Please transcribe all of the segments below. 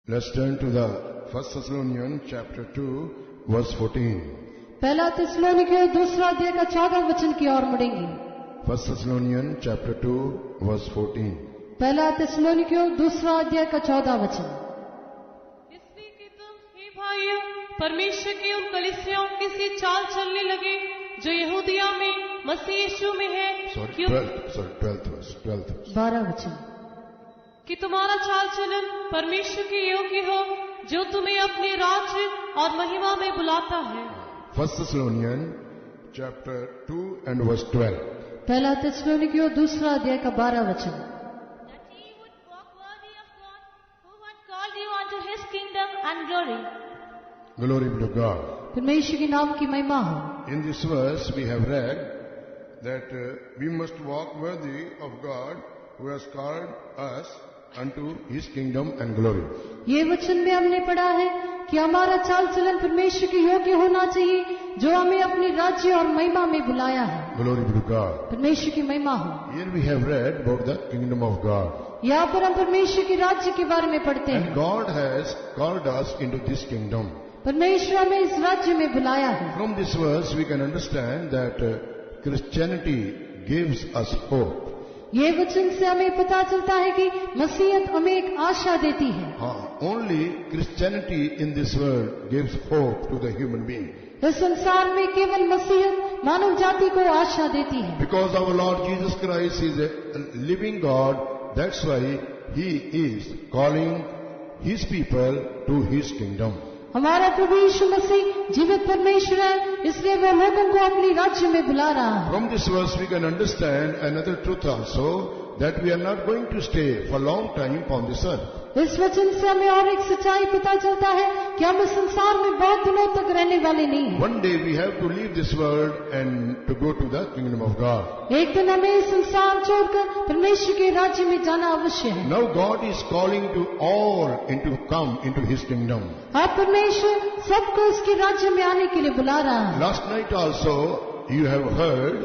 Let's turn to the 1 Thessalonians chapter 2 verse 14. पहला थिस्सलुनीकियों दूसरा अध्याय का 14 वचन की ओर मुड़ेंगे। 1 Thessalonians chapter 2 verse 14. पहला थिस्सलुनीकियों दूसरा अध्याय का 14 वचन। इसलिए कि तुम हे भाइयों परमेश्वर की उन कलीसियाओं की सी चाल चलने लगे जो यहूदिया में मसीह यीशु में है। 12th verse. 12 वचन। कि तुम्हारा चाल चलन परमेश्वर के योग्य हो जो तुम्हें अपने राज्य और महिमा में बुलाता है। 1 Thessalonians chapter 2 and verse 12. पहला थिस्सलुनीकियों दूसरा अध्याय का 12 वचन। That ye would walk worthy of God, who hath called you unto his kingdom and glory. Glory be to God. परमेश्वर के नाम की महिमा हो। In this verse we have read that we must walk worthy of God who has called us unto his kingdom and glory. ये वचन में हमने पढ़ा है कि हमारा चाल चलन परमेश्वर के योग्य होना चाहिए जो हमें अपने राज्य और महिमा में बुलाया है। Glory be to God. परमेश्वर की महिमा हो। Here we have read about the kingdom of God. यहाँ पर हम परमेश्वर के राज्य के बारे में पढ़ते And हैं। God has called us into this kingdom. परमेश्वर हमें इस राज्य में बुलाया है। From this verse we can understand that Christianity gives us hope. ये वचन से हमें पता चलता है कि मसीहत हमें एक आशा देती है। Only Christianity in this world gives hope to the human being. इस संसार में केवल मसीहत मानव जाति को आशा देती है। Because our Lord Jesus Christ is a living God, that's why He is calling His people to His kingdom. हमारा प्रभु यीशु मसीह जीवित परमेश्वर है, इसलिए वह लोगों को अपने राज्य में बुला रहा है। From this verse we can understand another truth also, that we are not going to stay for long time upon this earth. इस वचन से हमें और एक सच्चाई पता चलता है कि हम इस संसार में बहुत दिनों तक रहने वाले नहीं हैं। One day we have to leave this world and to go to the kingdom of God. एक दिन हमें इस संसार छोड़कर परमेश्वर के राज्य में जाना अवश्य है। Now God is calling to all into come into His kingdom. अब परमेश्वर सबको उसके राज्य में आने के लिए बुला रहा है। Last night also you have heard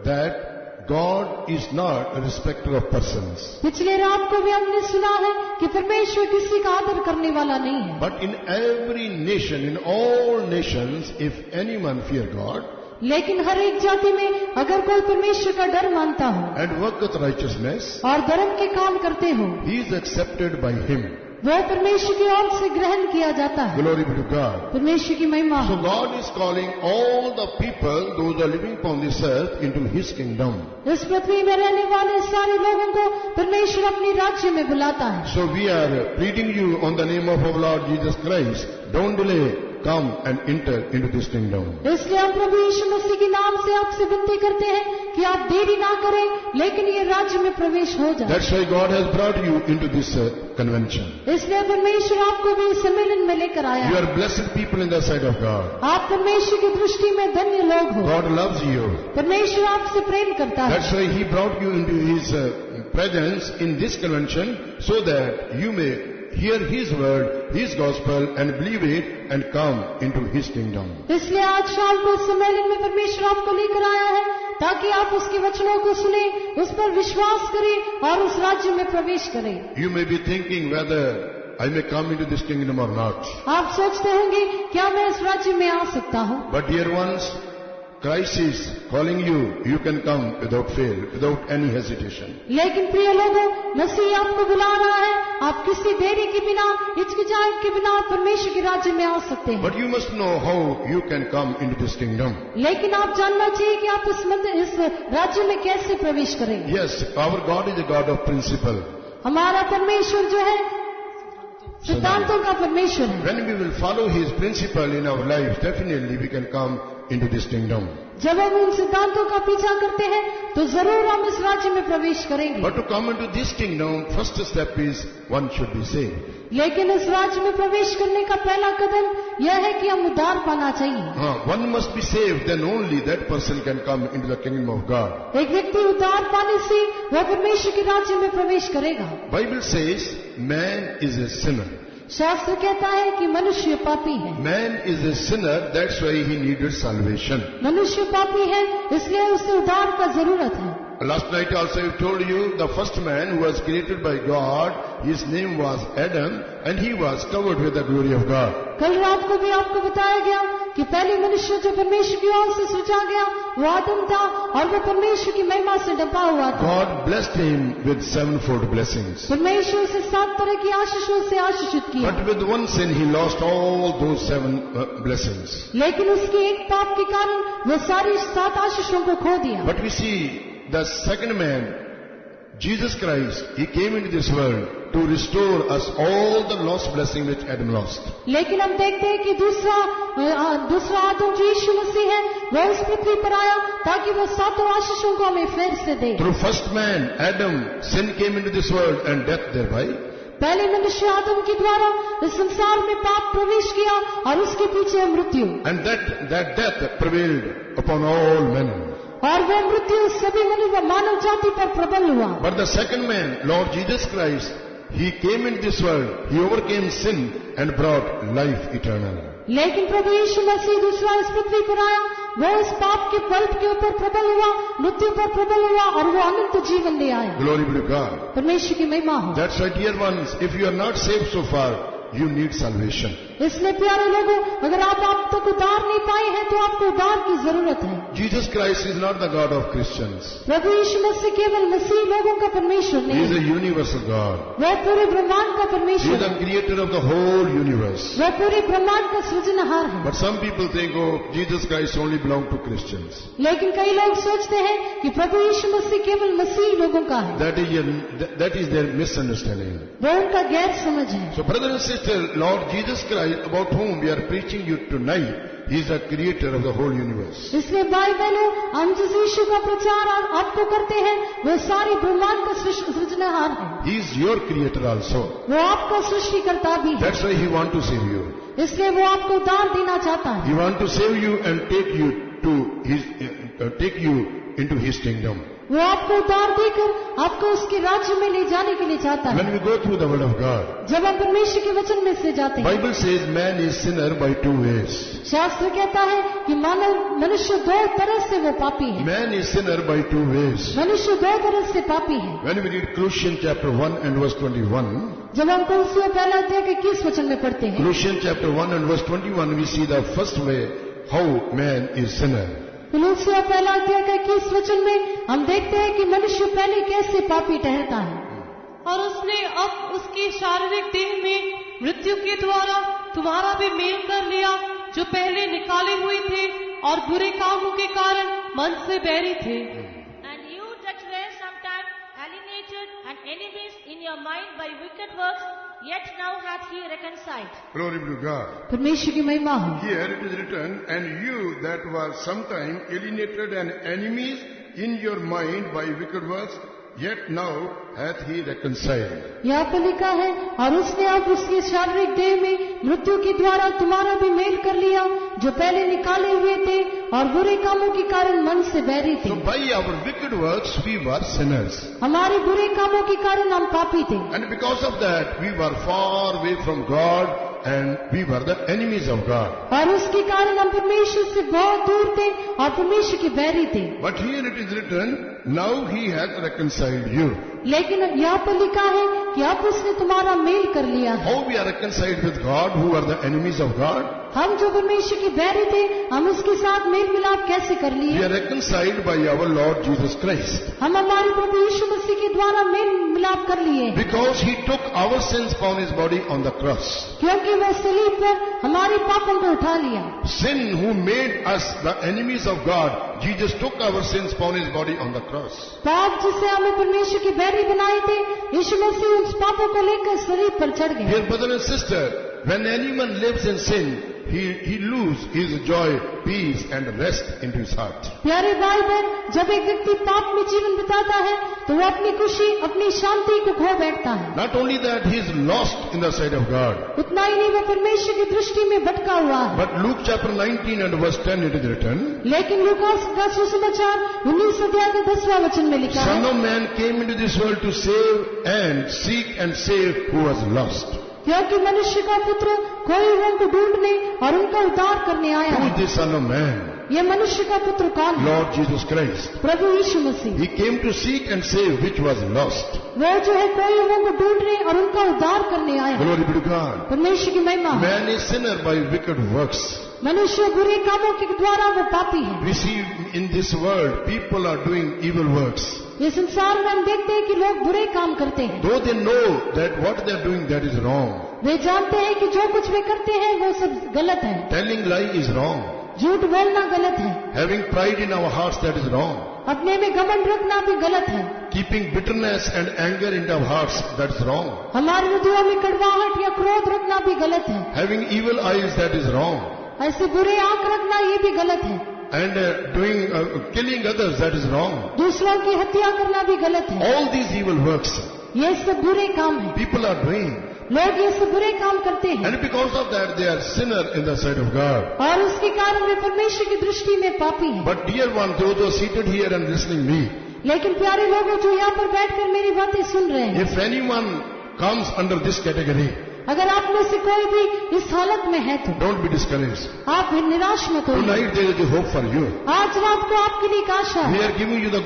that God is not a respecter of persons. पिछले रात को भी हमने सुना है कि परमेश्वर किसी का आदर करने वाला नहीं है। But in every nation, in all nations, if anyone fear God लेकिन हर एक जाति में अगर कोई परमेश्वर का डर मानता हो and worketh righteousness, और धर्म के काम करते हो, he is accepted by Him. वह परमेश्वर की ओर से ग्रहण किया जाता है। Glory be to God. परमेश्वर की महिमा So हो। God is calling all the people, those who are living upon this earth, into His kingdom. इस पृथ्वी में रहने वाले सारे लोगों को परमेश्वर अपने राज्य में बुलाता है। So we are pleading you on the name of our Lord Jesus Christ, don't delay, come and enter into this kingdom. इसलिए हम प्रभु यीशु मसीह के नाम से आपसे विनती करते हैं कि आप देरी ना करें, लेकिन ये राज्य में प्रवेश हो जाए। That's why God has brought you into this convention. इसलिए परमेश्वर आपको भी इस सम्मेलन में लेकर आया। You are blessed people in the sight of God. आप परमेश्वर की दृष्टि में धन्य लोग हो। God loves you. परमेश्वर आपसे प्रेम करता है। That's why He brought you into His presence in this convention, so that you may hear His word, His gospel, and believe it, and come into His kingdom. इसलिए आज शाम को इस सम्मेलन में परमेश्वर आपको लेकर आया है ताकि आप उसके वचनों को सुने, उस पर विश्वास करें और उस राज्य में प्रवेश करें। You may be thinking whether I may come into this kingdom or not. आप सोचते होंगे क्या मैं इस राज्य में आ सकता हूँ? But dear ones, Christ is calling you. You can come without fail, without any hesitation. लेकिन प्रिय लोगों, मसीह आपको बुला रहा है। आप किसी देरी के बिना, हिचकिचाहट के बिना परमेश्वर के राज्य में आ सकते हैं। But you must know how you can come into this kingdom. लेकिन आप जानना चाहिए कि आप इस राज्य में कैसे प्रवेश करेंगे। Yes, our God is a God of principle. हमारा परमेश्वर जो है सिद्धांतों का परमेश्वर है। When we will follow His principle in our lives, definitely we can come into this kingdom. जब हम उन सिद्धांतों का पीछा करते हैं तो जरूर हम इस राज्य में प्रवेश करेंगे। But to come into this kingdom, first step is one should be saved. लेकिन इस राज्य में प्रवेश करने का पहला कदम यह है कि हम उद्धार पाना चाहिए। One must be saved, then only that person can come into the kingdom of God. एक व्यक्ति उद्धार पाने से वह परमेश्वर के राज्य में प्रवेश करेगा। Bible says man is a sinner. शास्त्र कहता है कि मनुष्य पापी है। Man is a sinner, that's why he needed salvation. मनुष्य पापी है, इसलिए उसे उद्धार का जरूरत है। Last night also I told you the first man who was created by God, his name was Adam, and he was covered with the glory of God. कल रात को भी आपको बताया गया कि पहले मनुष्य जो परमेश्वर की ओर से सृजा गया वो आदम था और वो परमेश्वर की महिमा से ढंपा हुआ था. God blessed him with sevenfold blessings. परमेश्वर उसे 7 तरह की आशीषों से आशीषित किया. But with one sin he lost all those 7 blessings. लेकिन उसके एक पाप के कारण वो सारी 7 आशीषों को खो दिया. But we see the second man, Jesus Christ, he came into this world to restore us all the lost blessing which Adam lost. लेकिन हम देखते हैं कि दूसरा आदम जो यीशु मसीह है वो इस पृथ्वी पर आया ताकि वो 7 आशीषों को हमें फिर से दे. Through first man, Adam, sin came into this world and death thereby. पहले मनुष्य आदम के द्वारा इस संसार में पाप प्रवेश किया और उसके पीछे मृत्यु. And that death prevailed upon all men. और वो मृत्यु सभी मानव जाति पर प्रबल हुआ. But the second man, Lord Jesus Christ, he came into this world, he overcame sin and brought life eternal. लेकिन प्रभु यीशु मसीह दूसरा इस पृथ्वी पर आया, वो इस पाप के बल के ऊपर प्रबल हुआ, मृत्यु पर प्रबल हुआ और वो अनंत जीवन ले आया. Glory be to God. परमेश्वर की महिमा हो. That's right, dear ones, if you are not saved so far, you need salvation. इसलिए प्यारे लोगों, अगर आप तक उद्धार नहीं पाए हैं तो आपको उद्धार की जरूरत है. Jesus Christ is not the God of Christians. प्रभु यीशु मसीह केवल मसीह लोगों का परमेश्वर He नहीं is है, a universal God. वह पूरे ब्रह्मांड का He परमेश्वर is the है, creator of the whole universe. वह पूरे ब्रह्मांड का सृजनहार है. But some people think, oh, Jesus Christ only belongs to Christians. लेकिन कई लोग सोचते हैं कि प्रभु यीशु मसीह केवल मसीह लोगों का है. That is their misunderstanding. वो उनका गैर समझ है. So brother and sister, Lord Jesus Christ, about whom we are preaching you tonight, He is the creator of the whole universe. इसलिए भाई बहनों, हम जिस यीशु का प्रचार आपको करते हैं वो सारे ब्रह्मांड का सृजनहार है. He is your creator also. वो आपका सृष्टिकर्ता भी है. That's why He wants to save you. इसलिए वो आपको उद्धार देना चाहता है. He wants to save you and take you into His kingdom. वो आपको उद्धार देकर आपको उसके राज्य में ले जाने के लिए चाहता है. When we go through the word of God, जब हम परमेश्वर के वचन में से जाते हैं, Bible says man is sinner by 2 ways. शास्त्र कहता है कि मनुष्य 2 तरह से वो पापी है. Man is sinner by 2 ways. मनुष्य 2 तरह से पापी है. When we read Colossians chapter 1 and verse 21, जब हम कुलसियों पहला अध्याय के 21 वचन में पढ़ते हैं, Colossians chapter 1 and verse 21, we see the first way how man is sinner. कुलसियों पहला अध्याय के 21 वचन में हम देखते हैं कि मनुष्य पहले कैसे पापी ठहरता है. और उसने अब उसकी शारीरिक देह में मृत्यु के द्वारा तुम्हारा भी मेल कर लिया, जो पहले निकाले हुए थे और बुरे कामों के कारण मन से बैरी थे. And you that were sometime alienated and enemies in your mind by wicked works, yet now hath He reconciled. Glory be to God. परमेश्वर की महिमा हो. Here it is written, and you that were sometime alienated and enemies in your mind by wicked works, yet now hath He reconciled. यहाँ पर लिखा है, और उसने अब उसके शारीरिक देह में मृत्यु के द्वारा तुम्हारा भी मेल कर लिया, जो पहले निकाले हुए थे और बुरे कामों के कारण मन से बैरी थे. So by our wicked works we were sinners. हमारे बुरे कामों के कारण हम पापी थे. And because of that we were far away from God and we were the enemies of God. और उसके कारण हम परमेश्वर से बहुत दूर थे और परमेश्वर के बैरी थे. But here it is written, now He hath reconciled you. लेकिन यहाँ पर लिखा है कि अब उसने तुम्हारा मेल कर लिया है. How we are reconciled with God who are the enemies of God? हम जो परमेश्वर के बैरी थे, हम उसके साथ मेल मिलाप कैसे कर We लिए? are reconciled by our Lord Jesus Christ. हम हमारे प्रभु यीशु मसीह के द्वारा मेल मिलाप कर लिए, Because He took our sins upon His body on the cross. क्योंकि वह सलीब पर हमारे पापों को उठा लिया. Sin who made us the enemies of God, Jesus took our sins upon His body on the cross. पाप जिसे हमें परमेश्वर के बैरी बनाए थे, यीशु मसीह उस पापों को लेकर सलीब पर चढ़ गए. Dear brother and sister, when anyone lives in sin, he lose his joy, peace and rest into his heart. प्यारे भाई बहन, जब एक व्यक्ति पाप में जीवन बिताता है तो वो अपनी खुशी, अपनी शांति को खो बैठता है. Not only that, he is lost in the sight of God. उतना ही नहीं, वो परमेश्वर की दृष्टि में भटका हुआ है. But Luke chapter 19 and verse 10 it is written, लेकिन लूकास का सुसमाचार 19 अध्याय के 10वां वचन में लिखा Son है, of Man came into this world to save and seek and save who was lost. क्योंकि मनुष्य का पुत्र खोए हुओं को ढूंढने और उनका उद्धार करने आया Who है. is this Son of Man? ये मनुष्य का पुत्र कौन है? Lord Jesus Christ. Prabhu Yeshu Masih. He came to seek and save which was lost. वो जो है कोई को ढूंढने और उनका उद्धार करने आया। Glory be to God. परमेश्वर की महिमा। Man is sinner by wicked works. मनुष्य बुरे कामों के द्वारा वो पापी है। We see in this world people are doing evil works. ये संसार में हम देखते हैं कि लोग बुरे काम करते हैं। Though they know that what they are doing that is wrong. वे जानते हैं कि जो कुछ वे करते हैं वो सब गलत है। Telling lie is wrong. झूठ बोलना गलत है। Having pride in our hearts that is wrong. अपने में घमंड रखना भी गलत है। Keeping bitterness and anger in our hearts that is wrong. हमारे हृदयों में कड़वाहट या क्रोध रखना भी गलत है। Having evil eyes that is wrong. ऐसे बुरे आंख रखना ये भी गलत है। And killing others that is wrong. दूसरों की हत्या करना भी गलत है। All these evil works ये सब बुरे काम है। people are doing. लोग ये सब बुरे काम करते हैं। And because of that they are sinner in the sight of God. और उसके कारण वे परमेश्वर की दृष्टि में पापी हैं। But dear one, those who are seated here and listening me, लेकिन प्यारे लोगों जो यहाँ पर बैठकर मेरी बातें सुन रहे हैं, if anyone comes under this category, अगर आप में से कोई भी इस हालत में है तो don't be discouraged. आप भी निराश मत होइए। Tonight there is a hope for you. आज रात को आपके लिए एक आशा We है। are giving you the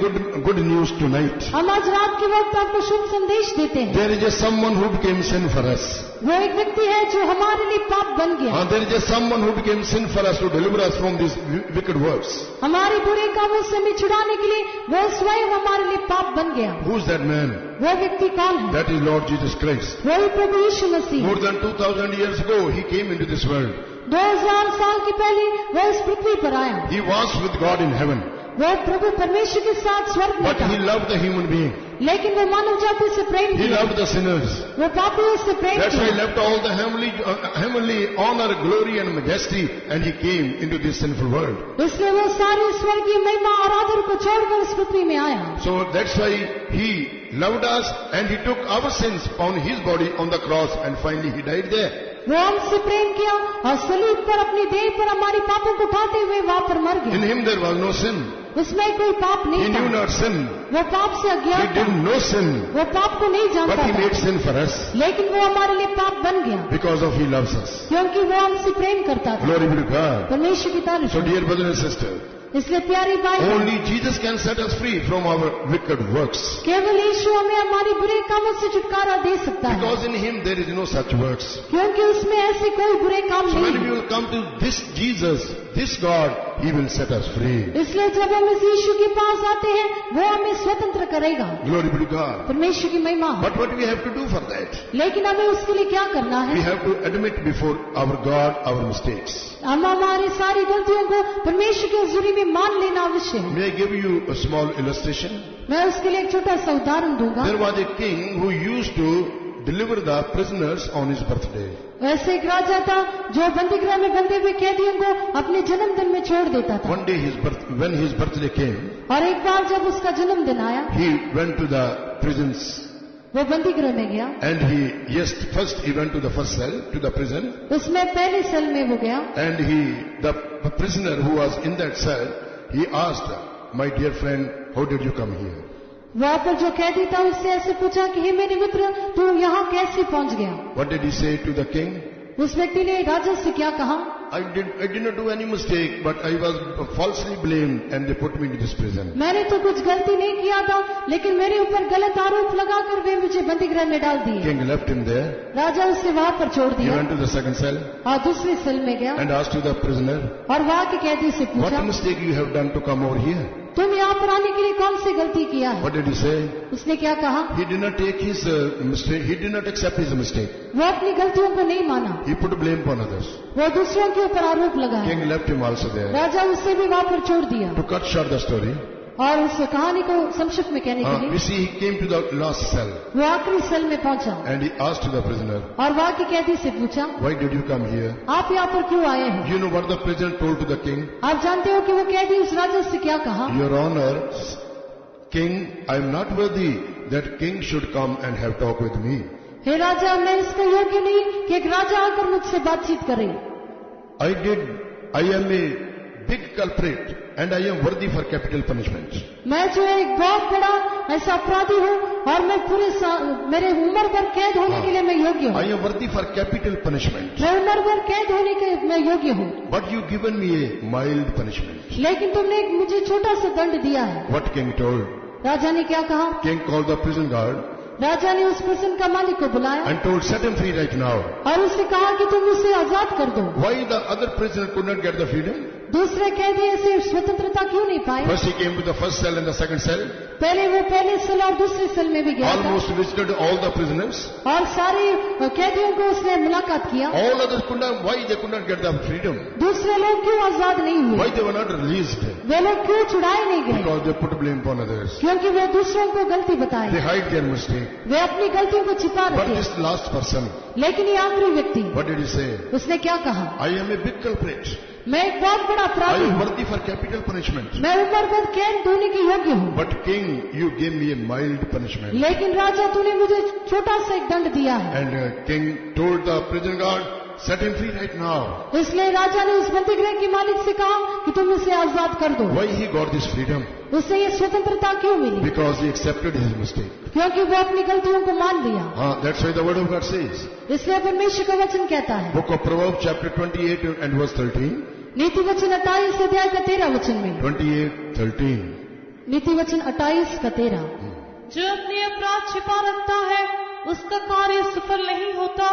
good news tonight. हम आज रात के वक्त आपको शुभ संदेश देते हैं। There is a someone who became sin for us. वो एक व्यक्ति है जो हमारे लिए पाप बन गया। There is a someone who became sin for us to deliver us from these wicked works. हमारे बुरे कामों से हमें छुड़ाने के लिए वो स्वयं हमारे लिए पाप बन गया। Who is that man? वो व्यक्ति कौन है? That is Lord Jesus Christ. वही प्रभु यीशु मसीह। More than 2000 years ago, he came into this world. 2000 साल के पहले वो इस पृथ्वी पर आया। He was with God in heaven. वो प्रभु परमेश्वर के साथ स्वर्ग में But he था, loved the human being. लेकिन वो मानव जाति से प्रेम He किया। loved the sinners. वो पापियों से प्रेम That's why he किया। left all the heavenly honor, glory and majesty and he came into this sinful world. इसलिए वो सारी स्वर्गीय महिमा और आदर को छोड़कर इस पृथ्वी में आया। So that's why he loved us and he took our sins on his body on the cross and finally he died there. वो हमसे प्रेम किया और सलीब पर अपनी देह पर हमारी पापों को उठाते हुए वहां पर मर In गया। him there was no sin. उसमें कोई पाप He नहीं knew था। not sin. वो पाप से He अज्ञात था। didn't know sin. वो पाप को नहीं But जानता he made था, sin for us लेकिन वो हमारे लिए पाप बन गया because of he loves us. क्योंकि वो हमसे प्रेम करता था। Glory be to God. परमेश्वर की तारीफ So हो। dear brother and sister, इसलिए प्यारी भाई, only Jesus can set us free from our wicked works. केवल यीशु हमें हमारी बुरे कामों से छुटकारा दे सकता है, Because in him there is no such works. क्योंकि उसमें ऐसे कोई बुरे काम So नहीं when we है। will come to this Jesus, this God, he will set us free. इसलिए जब हम इस यीशु के पास आते हैं वो हमें स्वतंत्र करेगा। Glory be to God. परमेश्वर की महिमा। But what we have to do for that? लेकिन हमें उसके लिए क्या करना We है? have to admit before our God our mistakes. हम हमारी सारी गलतियों को परमेश्वर की हुजूरी में मान लेना आवश्यक है। May I give you a small illustration? मैं उसके लिए एक छोटा सा उदाहरण दूंगा। There was a king who used to deliver the prisoners on his birthday. वैसे एक राजा था जो बंदीगृह में बंधे हुए कैदियों को अपने जन्मदिन में छोड़ देता था। One day when his birthday came, और एक बार जब उसका जन्मदिन आया, he went to the prisons वो बंदीगृह में गया। and first he went to the first cell, to the prison, उसमें पहले सेल में वो गया and the prisoner who was in that cell, he asked, my dear friend, how did you come here? वहाँ पर जो कैदी था उससे ऐसे पूछा कि हे मेरे मित्र, तू यहाँ कैसे पहुँच गया? What did he say to the king? उस व्यक्ति ने राजा से क्या कहा? I did not do any mistake, but I was falsely blamed and they put me into this prison. मैंने तो कुछ गलती नहीं किया था, लेकिन मेरे ऊपर गलत आरोप लगाकर वे मुझे बंदीगृह में डाल दिए। King left him there. राजा उसे वहाँ पर छोड़ He दिया went to the second cell और दूसरे सेल में गया and asked to the prisoner, और वहाँ के कैदी से what पूछा, mistake you have done to come over here? तुम यहाँ पर आने के लिए कौन सी गलती किया है? What did he say? उसने क्या कहा? He did not take his mistake. He did not accept his mistake. वो अपनी गलतियों को नहीं माना, He put blame upon others. वो दूसरों के ऊपर आरोप लगाया। King left him also there. राजा उसे भी वहाँ पर छोड़ दिया। To cut short the story, और उस कहानी को संक्षिप्त में कहने के we लिए see he came to the last cell वो आखिरी सेल में पहुंचा and he asked the prisoner, और वहाँ के कैदी से पूछा, why did you come here? आप यहाँ पर क्यों आए हैं? You know what the prisoner told to the king? आप जानते हो कि वो कैदी उस राजा से क्या कहा? Your Honor, King, I am not worthy that king should come and have talk with me. हे राजा, मैं इसका योग्य नहीं कि एक राजा आकर मुझसे बातचीत करे। I am a big culprit and I am worthy for capital punishment. मैं जो है एक बहुत बड़ा ऐसा अपराधी हूँ और मैं मेरे उम्र भर कैद होने के लिए मैं योग्य I हूँ। am worthy for capital punishment. मैं उम्र भर कैद होने के मैं योग्य हूँ। But you given me a mild punishment. लेकिन तुमने एक मुझे छोटा सा दंड दिया है। What king told? राजा ने क्या कहा? King called the prison guard राजा ने उस प्रसन्न का मालिक को बुलाया and told, set him free right now. और उससे कहा कि तुम उसे आजाद कर दो। Why the other prisoner could not get the freedom? दूसरे कैदी ऐसे स्वतंत्रता क्यों नहीं पाए? First he came to the first cell and the second cell. पहले वो पहले सेल और दूसरे सेल में भी गया था Almost visited all the prisoners. और सारे कैदियों को उसने मुलाकात किया। All others could not. Why they could not get the freedom? दूसरे लोग क्यों आजाद नहीं हुए? Why they were not released? वे लोग क्यों छुड़ाए नहीं गए? Because they put blame upon others. क्योंकि वे दूसरों को गलती They बताए, hide their mistake. वे अपनी गलतियों को छिपा But रखे। this last person, लेकिन ये आखिरी व्यक्ति, what did he say? उसने क्या कहा? I am a big culprit. मैं एक बहुत बड़ा I अपराधी am हूँ, worthy for capital punishment. मैं उम्र भर कैद होने की योग्य हूँ। But king, you gave me a mild punishment. लेकिन राजा तूने मुझे छोटा सा एक दंड दिया है। And king told the prison guard, set him free right now. इसलिए राजा ने उस बंदीगृह के मालिक से कहा कि तुम उसे आजाद कर दो। Why he got this freedom? उससे ये स्वतंत्रता क्यों मिली? Because he accepted his mistake. क्योंकि वो अपनी गलतियों को मान लिया। That's why the word of God says. इसलिए परमेश्वर का वचन कहता है, Book of Proverbs chapter 28 and verse 13. नीति वचन 28 अध्याय का 13 वचन में, 28:13. नीति वचन 28 का 13। जो अपने अपराध छिपा रखता है उसका कार्य सफल नहीं होता,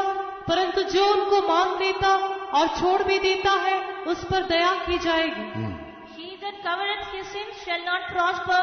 परंतु जो उनको मान लेता और छोड़ भी देता है उस पर दया की जाएगी। He that covereth his sins shall not prosper,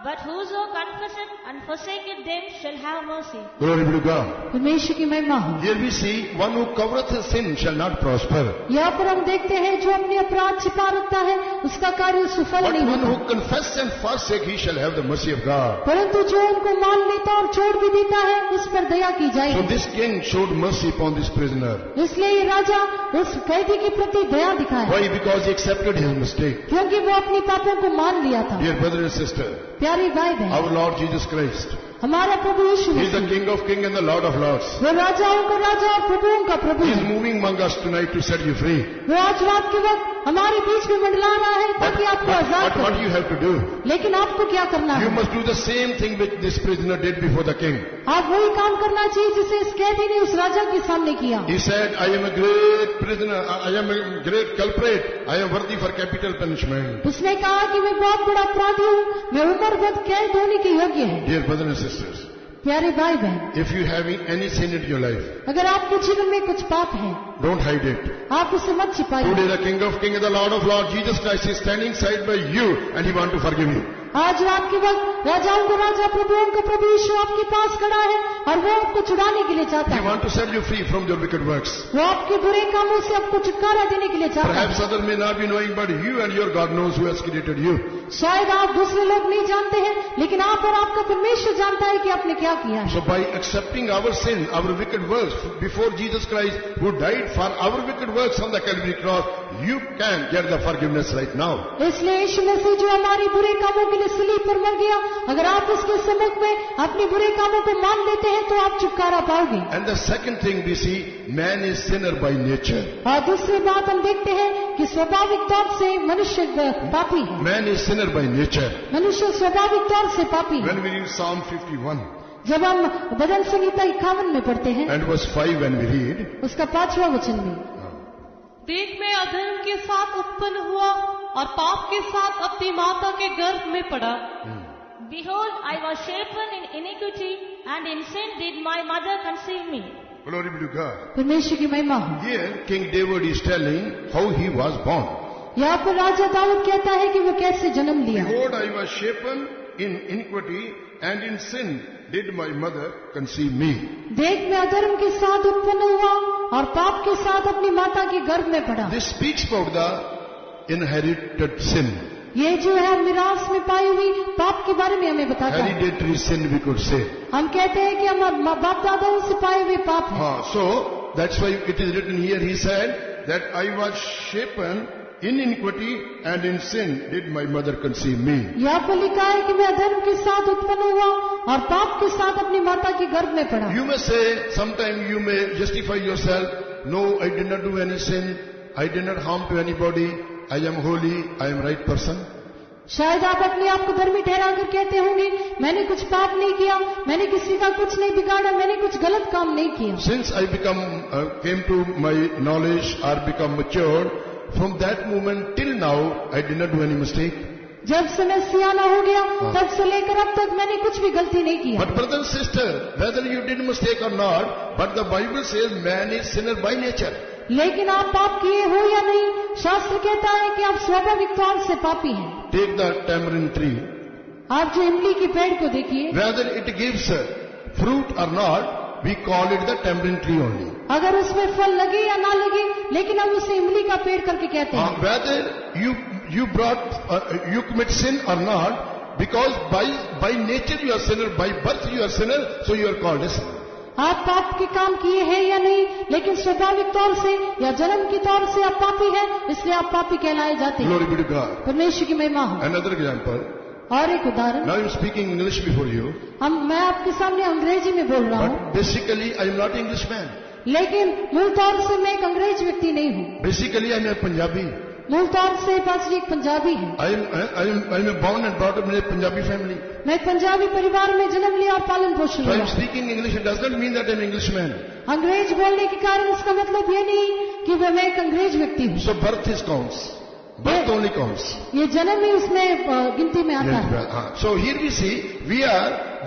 but whoso confesseth and forsaketh them shall have mercy. Glory be to God. परमेश्वर की महिमा हो। Here we see one who covereth his sin shall not prosper. यहाँ पर हम देखते हैं जो अपने अपराध छिपा रखता है उसका कार्य सफल But नहीं one होता, who confess and forsake, he shall have the mercy of God. परंतु जो उनको मान लेता और छोड़ भी देता है उस पर दया की So जाएगी। this king showed mercy upon this prisoner. इसलिए ये राजा उस कैदी के प्रति दया दिखाया, Why? Because he accepted his mistake. क्योंकि वो अपनी पापों को मान लिया था। Dear brother and sister, प्यारी भाई बहन, our Lord Jesus Christ, हमारा प्रभु यीशु he is the Masih, King of kings and the Lord of lords. वो राजाओं का राजा और प्रभुओं का प्रभु He is है। moving among us tonight to set you free. वो आज रात के वक्त हमारे बीच में मंडला रहा है ताकि आपको आजाद But what करे। you have to do? लेकिन आपको क्या करना You है? must do the same thing which this prisoner did before the king. आप वही काम करना चाहिए जिसे इस कैदी ने उस राजा के सामने किया। He said, I am a great prisoner, I am a great culprit, I am worthy for capital punishment. उसने कहा कि मैं बहुत बड़ा अपराधी हूँ, मैं उम्र भर कैद होने के योग्य है। Dear brothers and sisters, प्यारे भाई बहन, if you have any sin in your life, अगर आपके जीवन में कुछ पाप है, don't hide it. आप उसे मत छिपाइए। Today the King of kings and the Lord of lords, Jesus Christ, is standing side by you and he wants to forgive you. आज रात के वक्त राजाओं का राजा प्रभुओं का प्रभु यीशु आपके पास खड़ा है और वो आपको छुड़ाने के लिए चाहता He है। wants to set you free from your wicked works. वो आपके बुरे कामों से आपको छुटकारा देने के लिए चाहता है। Perhaps others may not be knowing, but you and your God knows who has created you. शायद आप दूसरे लोग नहीं जानते हैं, लेकिन आप और आपका परमेश्वर जानता है कि आपने क्या किया है। So by accepting our sin, our wicked works before Jesus Christ, who died for our wicked works on the Calvary cross, you can get the forgiveness right now. इसलिए यीशु मसीह जो हमारे बुरे कामों के लिए सलीब पर मर गया, अगर आप उसके सम्मुख में अपने बुरे कामों को मान लेते हैं तो आप छुटकारा पाओगे। And the second thing we see, man is sinner by nature. और दूसरी बात हम देखते हैं कि स्वाभाविक तौर से मनुष्य पापी है। Man is sinner by nature. मनुष्य स्वाभाविक तौर से पापी है। When we read Psalm 51 जब हम भजन संहिता 51 में पढ़ते हैं, and verse 5, when we read, उसका 5वां वचन में, देख मैं अधर्म के साथ उत्पन्न हुआ और पाप के साथ अपनी माता के गर्भ में पड़ा। Behold, I was shapen in iniquity, and in sin did my mother conceive me. glory be to God. परमेश्वर की महिमा हो। Here King David is telling how he was born. यहाँ पर राजा दाऊद कहता है कि वो कैसे जन्म लिया। Behold, I was shapen in iniquity, and in sin did my mother conceive me. देख मैं अधर्म के साथ उत्पन्न हुआ और पाप के साथ अपनी माता के गर्भ में पड़ा। This speaks about the inherited sin. ये जो है मिरास में पाई हुई पाप के बारे में हमें बताता है। Hereditary sin, we could say. हम कहते हैं कि हम बाप दादाओं से पाए हुए पाप है। So that's why it is written here. He said that I was shapen in iniquity, and in sin did my mother conceive me. यहाँ पर लिखा है कि मैं अधर्म के साथ उत्पन्न हुआ और पाप के साथ अपनी माता के गर्भ में पड़ा। You may say, sometime you may justify yourself, no, I did not do any sin, I did not harm to anybody, I am holy, I am right person. शायद आप अपने आप को धर्मी ठहराकर कहते होंगे, मैंने कुछ पाप नहीं किया, मैंने किसी का कुछ नहीं बिगाड़ा, मैंने कुछ गलत काम नहीं किया. Since I came to my knowledge or become matured, from that moment till now, I did not do any mistake. जब से मैं सियाना हो गया, तब से लेकर अब तक मैंने कुछ भी गलती नहीं किया. But brother and sister, whether you did mistake or not, but the Bible says man is sinner by nature. लेकिन आप पाप किए हो या नहीं, शास्त्र कहता है कि आप स्वाभाविक तौर से पापी हैं. Take the tamarind tree. आप जो इमली की पेड़ को देखिए, Whether it gives fruit or not, we call it the tamarind tree only. अगर उसमें फल लगे या ना लगे, लेकिन हम उसे इमली का पेड़ करके कहते हैं. Whether you commit sin or not, because by nature you are sinner, by birth you are sinner, so you are called a sinner. आप पाप के काम किए हैं या नहीं, लेकिन स्वाभाविक तौर से या जन्म के तौर से आप पापी हैं, इसलिए आप पापी कहलाए जाते हैं. Glory be to God. परमेश्वर की महिमा हो. Another example. और एक उदाहरण. Now I am speaking English before you. मैं आपके सामने अंग्रेजी में बोल रहा हूँ. But basically I am not Englishman. लेकिन मूल तौर से मैं एक अंग्रेज व्यक्ति नहीं हूँ. Basically I am a Punjabi. मूल तौर से बस एक पंजाबी है. I am born and brought up in a Punjabi family. मैं पंजाबी परिवार में जन्म लिया और पालन पोषण So I हुआ. am speaking English. It does not mean that I am Englishman. अंग्रेज बोलने के कारण इसका मतलब ये नहीं कि मैं एक अंग्रेज व्यक्ति हूँ. So birth is counts. Birth only counts. ये जन्म ही उसमें गिनती में आता है. So here we see,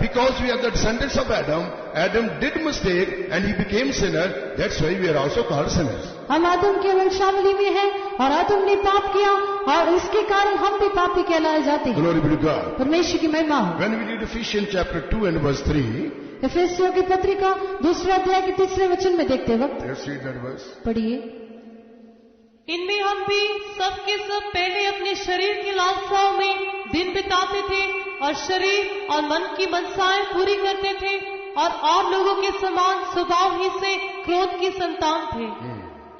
because we are the descendants of Adam, Adam did mistake and he became sinner. That's why we are also called sinners. हम आदम के वंशावली में हैं और आदम ने पाप किया और इसके कारण हम भी पापी कहलाए जाते हैं. Glory be to God. परमेश्वर की महिमा हो. When we read Ephesians chapter 2 and verse 3, इफिसियों की पत्रिका 2 अध्याय के 3 वचन में देखते वक्त let's read that verse. पढ़िए. इनमें हम भी सब के सब पहले अपने शरीर की लालसाओं में दिन बिताते थे और शरीर और मन की मनसाएं पूरी करते थे और लोगों के समान स्वभाव ही से क्रोध की संतान थे.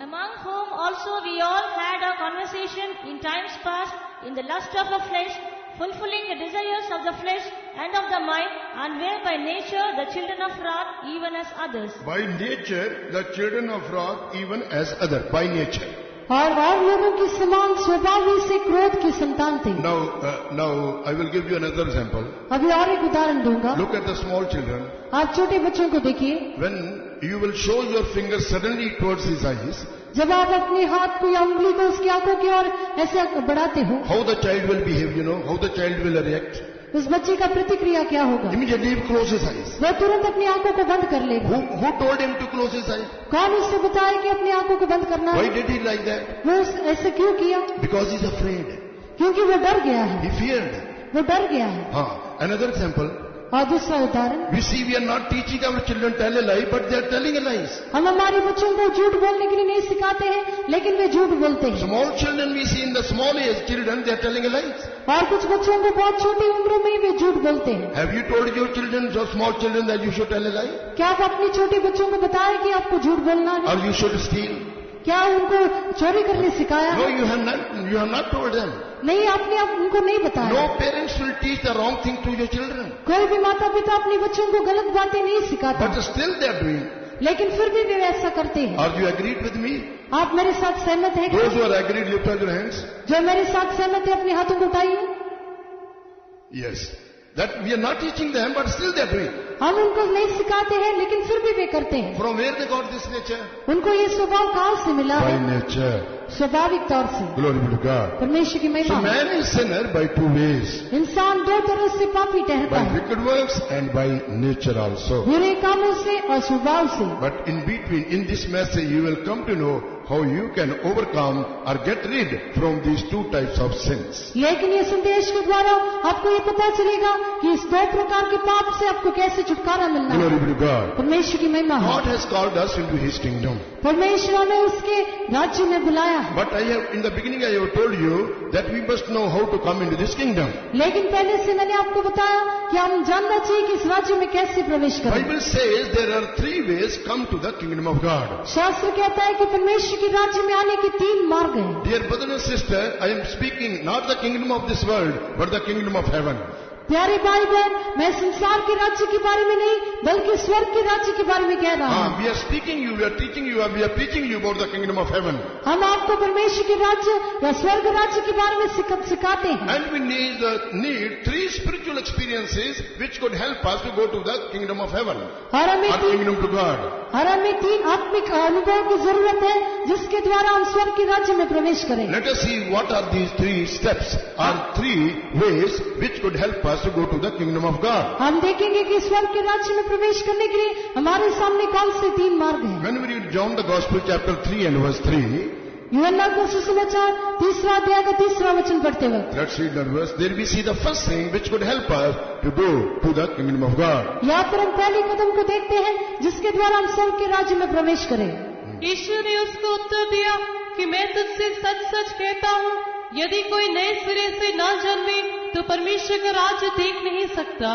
Among whom also we all had our conversation in times past in the lust of the flesh, fulfilling the desires of the flesh and of the mind, and were by nature the children of wrath, even as others. By nature, the children of wrath, even as other. By nature. और लोगों के समान स्वभाव ही से क्रोध की संतान थे. Now I will give you another example. अभी और एक उदाहरण दूंगा. Look at the small children. आप छोटे बच्चों को देखिए. When you will show your finger suddenly towards his eyes, जब आप अपने हाथ को या उंगली को उसकी आंखों की ओर ऐसे बढ़ाते हो, how the child will behave, how the child will react. उस बच्चे का प्रतिक्रिया क्या होगा? Immediately he closes his eyes. वह तुरंत अपनी आंखों को बंद कर लेगा. Who told him to close his eyes? कौन उससे बताया कि अपनी आंखों को बंद करना Why है? did he like that? वो ऐसे क्यों किया? Because he's afraid. क्योंकि वो डर गया है. He feared. वो डर गया है. Another example. और दूसरा उदाहरण, We see we are not teaching our children tell a lie, but they are telling a lies. हम हमारे बच्चों को झूठ बोलने के लिए नहीं सिखाते हैं, लेकिन वे झूठ बोलते हैं. Small children we see in the small age children, they are telling a lies. और कुछ बच्चों को बहुत छोटी उम्रों में ही वे झूठ बोलते हैं. Have you told your children, your small children, that you should tell a lie? क्या आप अपने छोटे बच्चों को बताया कि आपको झूठ बोलना है? Or you should steal? क्या उनको चोरी करने सिखाया? No, you have not told them. नहीं, आपने उनको नहीं बताया. No parents will teach the wrong thing to your children. कोई भी माता पिता अपने बच्चों को गलत बातें नहीं सिखाता. But still they are doing. लेकिन फिर भी वे ऐसा करते हैं. Are you agreed with me? आप मेरे साथ सहमत हैं? Those who are agreed, lift up your hands. जो मेरे साथ सहमत है अपने हाथों को उठाइए. Yes. That we are not teaching them, but still they are doing. हम उनको नहीं सिखाते हैं, लेकिन फिर भी वे करते हैं. From where they got this nature? उनको ये स्वभाव कहाँ से मिला? By nature. स्वाभाविक तौर से. Glory be to God. परमेश्वर की So महिमा. man is sinner by two ways. इंसान दो तरह से पापी ठहरता By है. wicked works and by nature also. बुरे कामों से और स्वभाव से. But in between, in this message, you will come to know how you can overcome or get rid from these two types of sins. लेकिन ये संदेश के द्वारा आपको ये पता चलेगा कि इस दो प्रकार के पाप से आपको कैसे छुटकारा मिलना है. Glory be to God. परमेश्वर की महिमा है. God has called us into His kingdom. परमेश्वर हमें उसके राज्य में बुलाया है. But in the beginning I have told you that we must know how to come into this kingdom. लेकिन पहले से मैंने आपको बताया कि हम जानना चाहिए कि इस राज्य में कैसे प्रवेश करें. Bible says there are three ways come to the kingdom of God. शास्त्र कहता है कि परमेश्वर के राज्य में आने के 3 मार्ग हैं. Dear brother and sister, I am speaking not the kingdom of this world, but the kingdom of heaven. प्यारे भाई बहन, मैं संसार के राज्य के बारे में नहीं बल्कि स्वर्ग के राज्य के बारे में कह रहा हूँ। We are speaking you, we are teaching you, we are preaching you about the kingdom of heaven. हम आपको परमेश्वर के राज्य या स्वर्ग राज्य के बारे में सिखाते हैं। And we need three spiritual experiences which could help us to go to the kingdom of heaven, or kingdom to God. और हमें 3 आत्मिक अनुभव की जरूरत है जिसके द्वारा हम स्वर्ग के राज्य में प्रवेश करें। Let us see what are these 3 steps or 3 ways which could help us to go to the kingdom of God. हम देखेंगे कि स्वर्ग के राज्य में प्रवेश करने के लिए हमारे सामने कौन से 3 मार्ग हैं। When we read John the Gospel chapter 3 and verse 3, यूहन्ना का सुसमाचार 3 अध्याय का 3 वचन पढ़ते वक्त, let's read that verse. There we see the first thing which could help us to go to the kingdom of God. यहाँ पर हम पहले कदम को देखते हैं जिसके द्वारा हम स्वर्ग के राज्य में प्रवेश करें। यीशु ने उसको उत्तर दिया कि मैं तुझसे सच सच कहता हूँ, यदि कोई नए सिरे से न जन्मे तो परमेश्वर का राज्य देख नहीं सकता।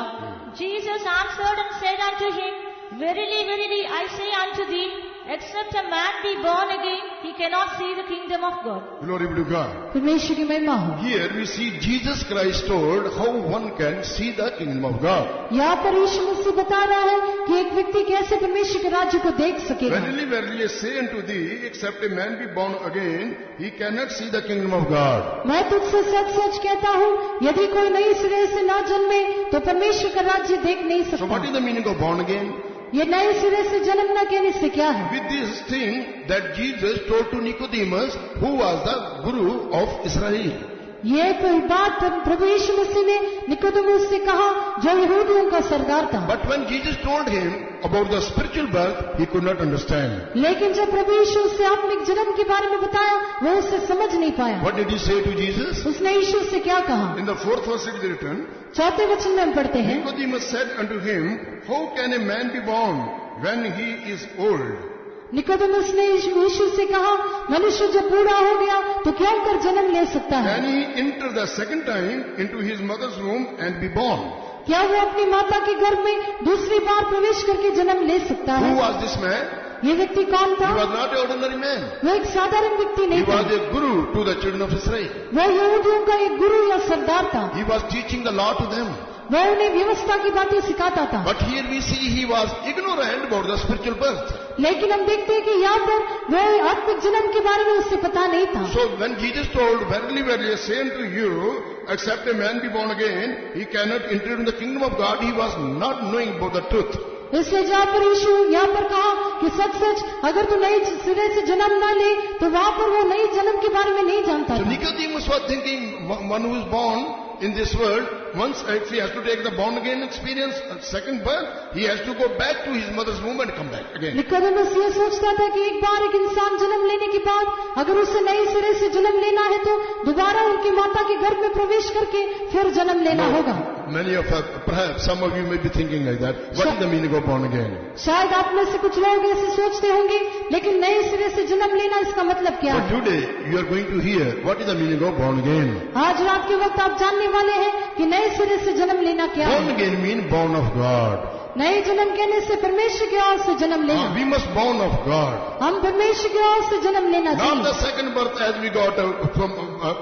Jesus answered and said unto him, Verily, verily, I say unto thee, except a man be born again, he cannot see the kingdom of God. Glory be to God. परमेश्वर की महिमा हो। Here we see Jesus Christ told how one can see the kingdom of God. यहाँ पर यीशु मसीह बता रहा है कि एक व्यक्ति कैसे परमेश्वर के राज्य को देख सकेगा। Verily, verily, I say unto thee, except a man be born again, he cannot see the kingdom of God. मैं तुझसे सच सच कहता हूँ, यदि कोई नई सिरे से न जन्मे तो परमेश्वर का राज्य देख नहीं So what सकता। is the meaning of born again? ये नए सिरे से जन्म न कहने से क्या है? With this thing that Jesus told to Nicodemus, who was the guru of Israel. ये कोई बात प्रभु यीशु मसीह ने निकोदेमुस से कहा जो यहूदियों का सरदार था। But when Jesus told him about the spiritual birth, he could not understand. लेकिन जब प्रभु यीशु उससे आत्मिक जन्म के बारे में बताया वो उससे समझ नहीं पाया। What did he say to Jesus? उसने यीशु से क्या कहा? In the 4th verse it is written, 4 वचन में हम पढ़ते हैं, Nicodemus said unto him, how can a man be born when he is old? Nicodemus ने यीशु से कहा, मनुष्य जब बूढ़ा हो गया तो क्यों कर जन्म ले सकता है? Can he enter the second time into his mother's womb and be born? क्या वो अपनी माता के गर्भ में दूसरी बार प्रवेश करके जन्म ले सकता Who है? was this man? ये व्यक्ति कौन था? He was not an ordinary man. वो एक साधारण व्यक्ति He नहीं था। was a guru to the children of Israel. वो यहूदियों का एक गुरु या सरदार था। He was teaching the law to them. वो उन्हें व्यवस्था की बातें सिखाता था। But here we see he was ignorant about the spiritual birth. लेकिन हम देखते हैं कि यहाँ पर वो आत्मिक जन्म के बारे में उससे पता नहीं था। So when Jesus told, verily, verily, I say unto you, except a man be born again, he cannot enter in the kingdom of God, he was not knowing about the truth. इसलिए जहाँ पर यीशु यहाँ पर कहा कि सच सच अगर तू नए सिरे से जन्म न ले तो वहाँ पर वो नई जन्म के बारे में नहीं जानता So था। Nicodemus was thinking, one who is born in this world, once if he has to take the born again experience, second birth, he has to go back to his mother's womb and come back again. Nicodemus ये सोचता था कि एक बार एक इंसान जन्म लेने के बाद अगर उसे नए सिरे से जन्म लेना है तो दोबारा उनकी माता के गर्भ में प्रवेश करके फिर जन्म लेना होगा। Many of us, perhaps some of you may be thinking like that. What is the meaning of born again? शायद आप में से कुछ लोग ऐसे सोचते होंगे, लेकिन नए सिरे से जन्म लेना इसका मतलब क्या But है? today you are going to hear what is the meaning of born again. आज रात के वक्त आप जानने वाले हैं कि नए सिरे से जन्म लेना क्या Born है। again means born of God. नए जन्म कहने से परमेश्वर की ओर से जन्म लेना। We must born of God. हम परमेश्वर की ओर से जन्म लेना Not the चाहिए। second birth as we got from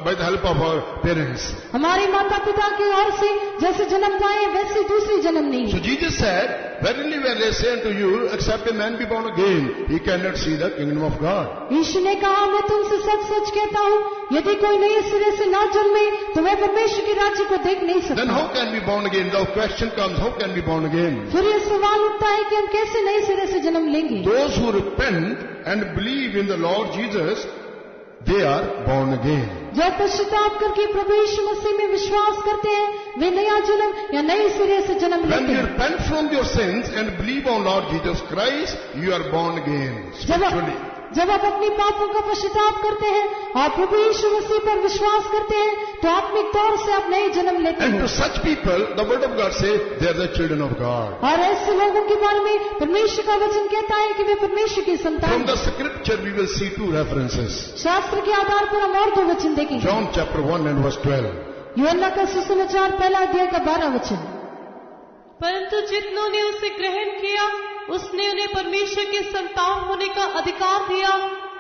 by the help of our parents. हमारे माता पिता की ओर से जैसे जन्म पाए वैसे दूसरी जन्म नहीं। So Jesus said, verily, verily, I say unto you, except a man be born again, he cannot see the kingdom of God. यीशु ने कहा, मैं तुमसे सच सच कहता हूँ, यदि कोई नए सिरे से न जन्मे तो वह परमेश्वर के राज्य को देख नहीं Then सकता। how can we born again? The question comes, how can we born again? फिर ये सवाल उठता है कि हम कैसे नए सिरे से जन्म लेंगे? Those who repent and believe in the Lord Jesus, they are born again. जो पश्चाताप करके प्रभु यीशु मसीह में विश्वास करते हैं वे नया जन्म या नए सिरे से जन्म When लेते you हैं। repent from your sins and believe on Lord Jesus Christ, you are born again spiritually. जब आप अपनी पापों का पश्चाताप करते हैं और प्रभु यीशु मसीह पर विश्वास करते हैं तो आत्मिक तौर से आप नए जन्म लेते And हैं। to such people, the word of God says, they are the children of God. और ऐसे लोगों के बारे में परमेश्वर का वचन कहता है कि वे परमेश्वर की संतान From the हैं। scripture, we will see two references. शास्त्र के आधार पर हम और 2 वचन देखेंगे। John chapter 1 and verse 12. यूहन्ना का सुसमाचार 1 अध्याय का 12 वचन। परंतु जितनों ने उसे ग्रहण किया उसने उन्हें परमेश्वर के संतान होने का अधिकार दिया,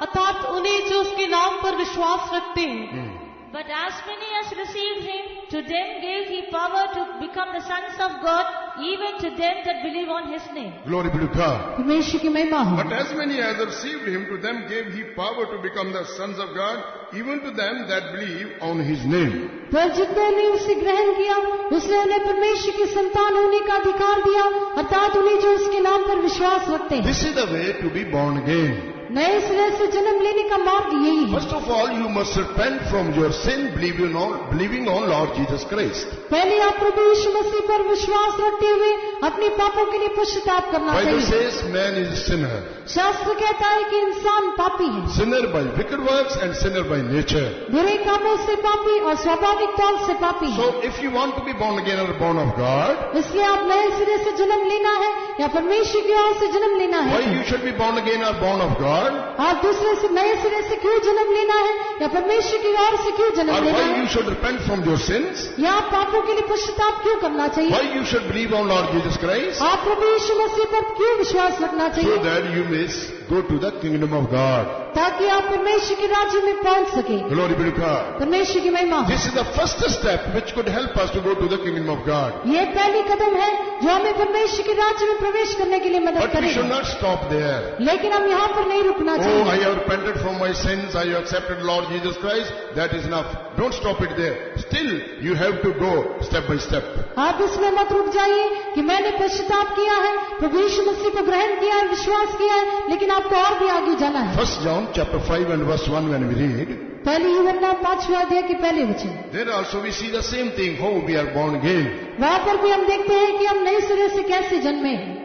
अर्थात उन्हें जो उसके नाम पर विश्वास रखते हैं। But as many as received him, to them gave he power to become become the sons of God, even to them that believe on His name. Glory be to God. परमेश्वर की महिमा हो। But as many as received him, to them gave he power to become the sons of God, even to them that believe on his name. पर जितने ने उसे ग्रहण किया, उसने उन्हें परमेश्वर की संतान होने का अधिकार दिया, अर्थात उन्हें जो उसके नाम पर विश्वास रखते हैं। This is the way to be born again. नए सिरे से जन्म लेने का मार्ग यही है। First of all, you must repent from your sin, believing on Lord Jesus Christ. पहले आप प्रभु यीशु मसीह पर विश्वास रखते हुए अपने पापों के लिए पश्चाताप करना Bible चाहिए। says man is a sinner. शास्त्र कहता है कि इंसान पापी है, Sinner by wicked works and sinner by nature. बुरे कामों से पापी और स्वाभाविक तौर से पापी है। So if you want to be born again or born of God, इसलिए आप नए सिरे से जन्म लेना है या परमेश्वर की ओर से जन्म लेना why है। you should be born again or born of God? आप दूसरे से नए सिरे से क्यों जन्म लेना है या परमेश्वर की ओर से क्यों Or जन्म लेना why है, you should repent from your sins? या आप पापों के लिए पश्चाताप क्यों करना चाहिए, Why you should believe on Lord Jesus Christ? आप प्रभु यीशु मसीह पर क्यों विश्वास रखना So चाहिए, that you may go to the kingdom of God. ताकि आप परमेश्वर के राज्य में पहुंच सके। Glory be to God. परमेश्वर की महिमा हो। This is the first step which could help us to go to the kingdom of God. ये पहली कदम है जो हमें परमेश्वर के राज्य में प्रवेश करने के लिए मदद But we should करेगा, not stop there. लेकिन हम यहाँ पर नहीं रुकना Oh, चाहिए। I have repented from my sins. I have accepted Lord Jesus Christ. That is enough. Don't stop it there. Still, you have to go step by step. आप इसमें मत रुक जाइए कि मैंने पश्चाताप किया है, प्रभु यीशु मसीह को ग्रहण किया है, विश्वास किया है, लेकिन आपको और भी आगे जाना है। 1 John chapter 5 and verse 1 when we read, पहली यूहन्ना 5वें अध्याय के पहले वचन, there also we see the same thing, how we are born again. वहाँ पर भी हम देखते हैं कि हम नए सिरे से कैसे जन्मे हैं।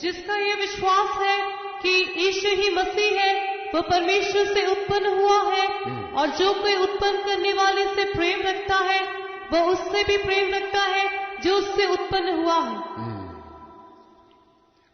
जिसका ये विश्वास है कि यीशु ही मसीह है, वो परमेश्वर से उत्पन्न हुआ है, और जो कोई उत्पन्न करने वाले से प्रेम रखता है, वो उससे भी प्रेम रखता है जो उससे उत्पन्न हुआ है।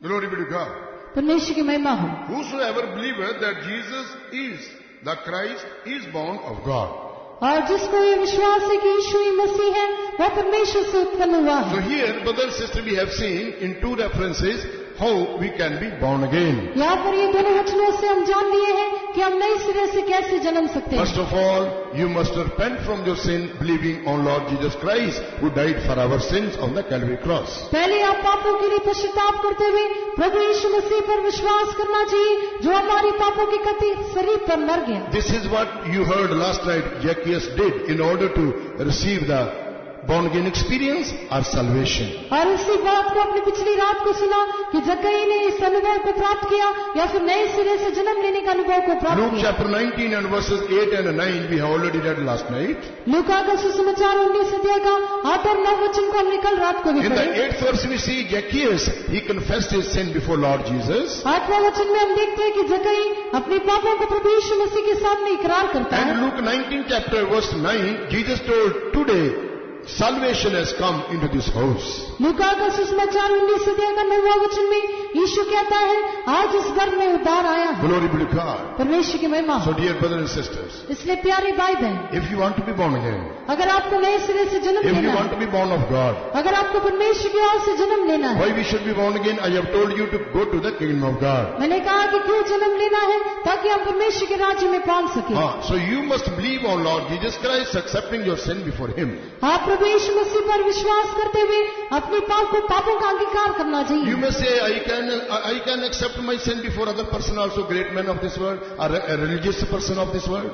Glory be to God. परमेश्वर की महिमा हो। Whosoever believeth that Jesus is the Christ is born of God. और जिसको ये विश्वास है कि यीशु ही मसीह है, वह परमेश्वर से उत्पन्न हुआ So है। here, brother and sister, we have seen in two references how we can be born again. यहाँ पर ये दोनों वचनों से हम जान लिए हैं कि हम नए सिरे से कैसे जन्म सकते First हैं। of all, you must repent from your sin, believing on Lord Jesus Christ, who died for our sins on the Calvary cross. पहले आप पापों के लिए पश्चाताप करते हुए प्रभु यीशु मसीह पर विश्वास करना चाहिए, जो हमारी पापों के खातिर शरीर पर मर गया। This is what you heard last night Zacchaeus did in order to receive the born again experience or salvation. और इसी बात को अपनी पिछली रात को सुना कि जक्कई ने इस अनुभव को प्राप्त किया या फिर नए सिरे से जन्म लेने का अनुभव को प्राप्त Luke किया। chapter 19 and verses 8 and 9 we have already read last night. लूका का सुसमाचार 19 अध्याय का 8 और 9 वचन को हमने कल रात को भी In the पढ़ा। 8th verse we see Zacchaeus, he confessed his sin before Lord Jesus. 8वां वचन में हम देखते हैं कि जक्कई अपने पापों को प्रभु यीशु मसीह के सामने इकरार करता है। And Luke 19 chapter verse 9, Jesus told, today salvation has come into this house. लूका का सुसमाचार 19 अध्याय का 9वां वचन में यीशु कहता है, आज इस घर में उद्धार आया है। Glory be to God. परमेश्वर की महिमा So हो। dear brothers and sisters, इसलिए प्यारे भाई बहन, if you want to be born again, अगर आपको नए सिरे से जन्म if you लेना want है, to be born of God, अगर आपको परमेश्वर की ओर से जन्म लेना है, why we should be born again? I have told you to go to the kingdom of God. मैंने कहा कि क्यों जन्म लेना है, ताकि हम परमेश्वर के राज्य में पहुंच सके। So you must believe on Lord Jesus Christ, accepting your sin before Him. आप प्रभु यीशु मसीह पर विश्वास करते हुए अपने पापों का अंगीकार करना You चाहिए। may say, I can accept my sin before other person also, great man of this world, or a religious person of this world.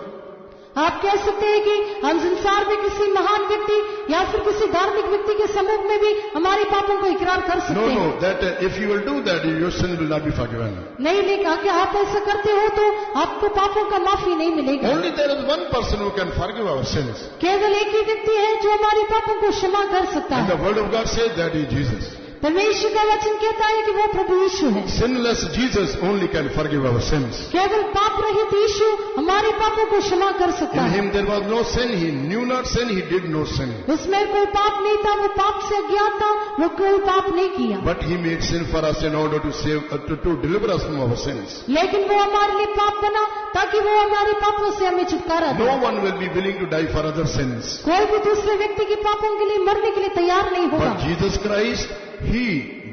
आप कह सकते हैं कि हम संसार में किसी महान व्यक्ति या फिर किसी धार्मिक व्यक्ति के समूह में भी हमारे पापों को इकरार कर सकते No, हैं। no, that if you will do that, your sin will not be forgiven. नहीं, लेकिन अगर आप ऐसा करते हो तो आपको पापों का माफी नहीं मिलेगा। Only there is one person who can forgive our sins. केवल एक ही व्यक्ति है जो हमारे पापों को क्षमा कर सकता And है। the word of God says that is Jesus. परमेश्वर का वचन कहता है कि वो प्रभु यीशु है। Sinless Jesus only can forgive our sins. केवल पाप रहित यीशु हमारे पापों को क्षमा कर सकता In है। Him there was no sin. He knew not sin. He did no sin. उसमें कोई पाप नहीं था, वो पाप से अज्ञात था, वो कोई पाप नहीं किया, But He made sin for us in order to save, to deliver us from our sins. लेकिन वो हमारे लिए पाप बना ताकि वो हमारे पापों से हमें छुटकारा दे। No one will be willing to die for other sins. कोई भी दूसरे व्यक्ति के पापों के लिए मरने के लिए तैयार नहीं होगा। But Jesus Christ, He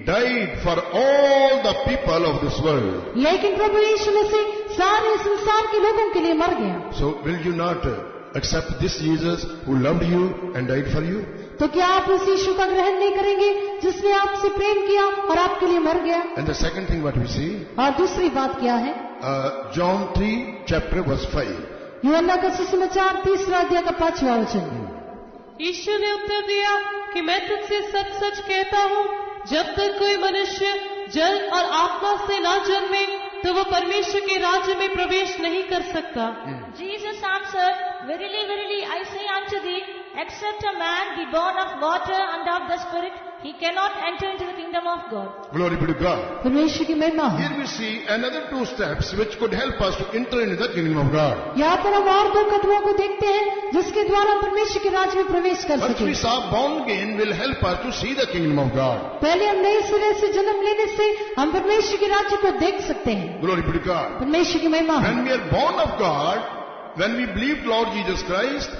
died for all the people of this world. लेकिन प्रभु यीशु मसीह सारे संसार के लोगों के लिए मर गया। So will you not accept this Jesus who loved you and died for you? तो क्या आप उस यीशु का ग्रहण नहीं करेंगे जिसने आपसे प्रेम किया और आपके लिए मर गया? And the second thing what we see, और दूसरी बात क्या है? John 3 chapter verse 5. यूहन्ना का सुसमाचार 3 अध्याय का 5वां वचन। यीशु ने उत्तर दिया कि मैं तुझसे सच सच कहता हूँ, जब तक कोई मनुष्य जल और आत्मा से न जन्मे तो वो परमेश्वर के राज्य में प्रवेश नहीं कर सकता। Jesus answered, Verily, verily, I say unto thee, except a man be born of water and of the Spirit, he cannot enter into the kingdom of God. Glory be to God. परमेश्वर की महिमा। Here we see another 2 steps which could help us to enter into the kingdom of God. यहाँ पर हम और 2 कदमों को देखते हैं जिसके द्वारा परमेश्वर के राज्य में प्रवेश कर First सके। we saw born again will help us to see the kingdom of God. पहले हम नए सिरे से जन्म लेने से हम परमेश्वर के राज्य को देख सकते हैं। Glory be to God. परमेश्वर की महिमा। When we are born of God, when we believe Lord Jesus Christ,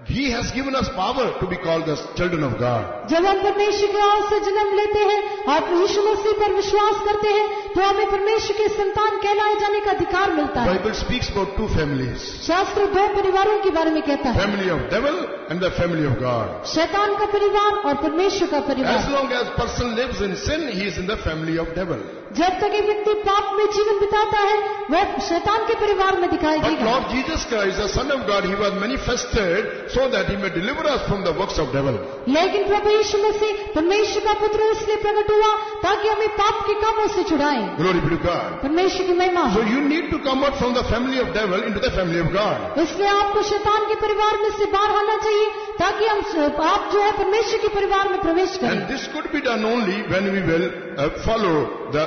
He has given us power to be called the children of God. जब हम परमेश्वर के ओर से जन्म लेते हैं और यीशु मसीह पर विश्वास करते हैं तो हमें परमेश्वर के संतान कहलाए जाने का अधिकार मिलता है। Bible speaks about 2 families. शास्त्र 2 परिवारों के बारे में कहता है, Family of devil and the family of God. शैतान का परिवार और परमेश्वर का As परिवार। long as person lives in sin, he is in the family of devil. जब तक एक व्यक्ति पाप में जीवन बिताता है वह शैतान के परिवार में दिखाई But देगा। Lord Jesus Christ, the Son of God, He was manifested so that He may deliver us from the works of devil. लेकिन प्रभु यीशु मसीह परमेश्वर का पुत्र इसलिए प्रकट हुआ ताकि हमें पाप के कामों से छुड़ाए। Glory be to God. परमेश्वर की महिमा। So you need to come out from the family of devil into the family of God. इसलिए आपको शैतान के परिवार में से बाहर आना चाहिए ताकि आप जो है परमेश्वर के परिवार में प्रवेश करें। And this could be done only when we will follow the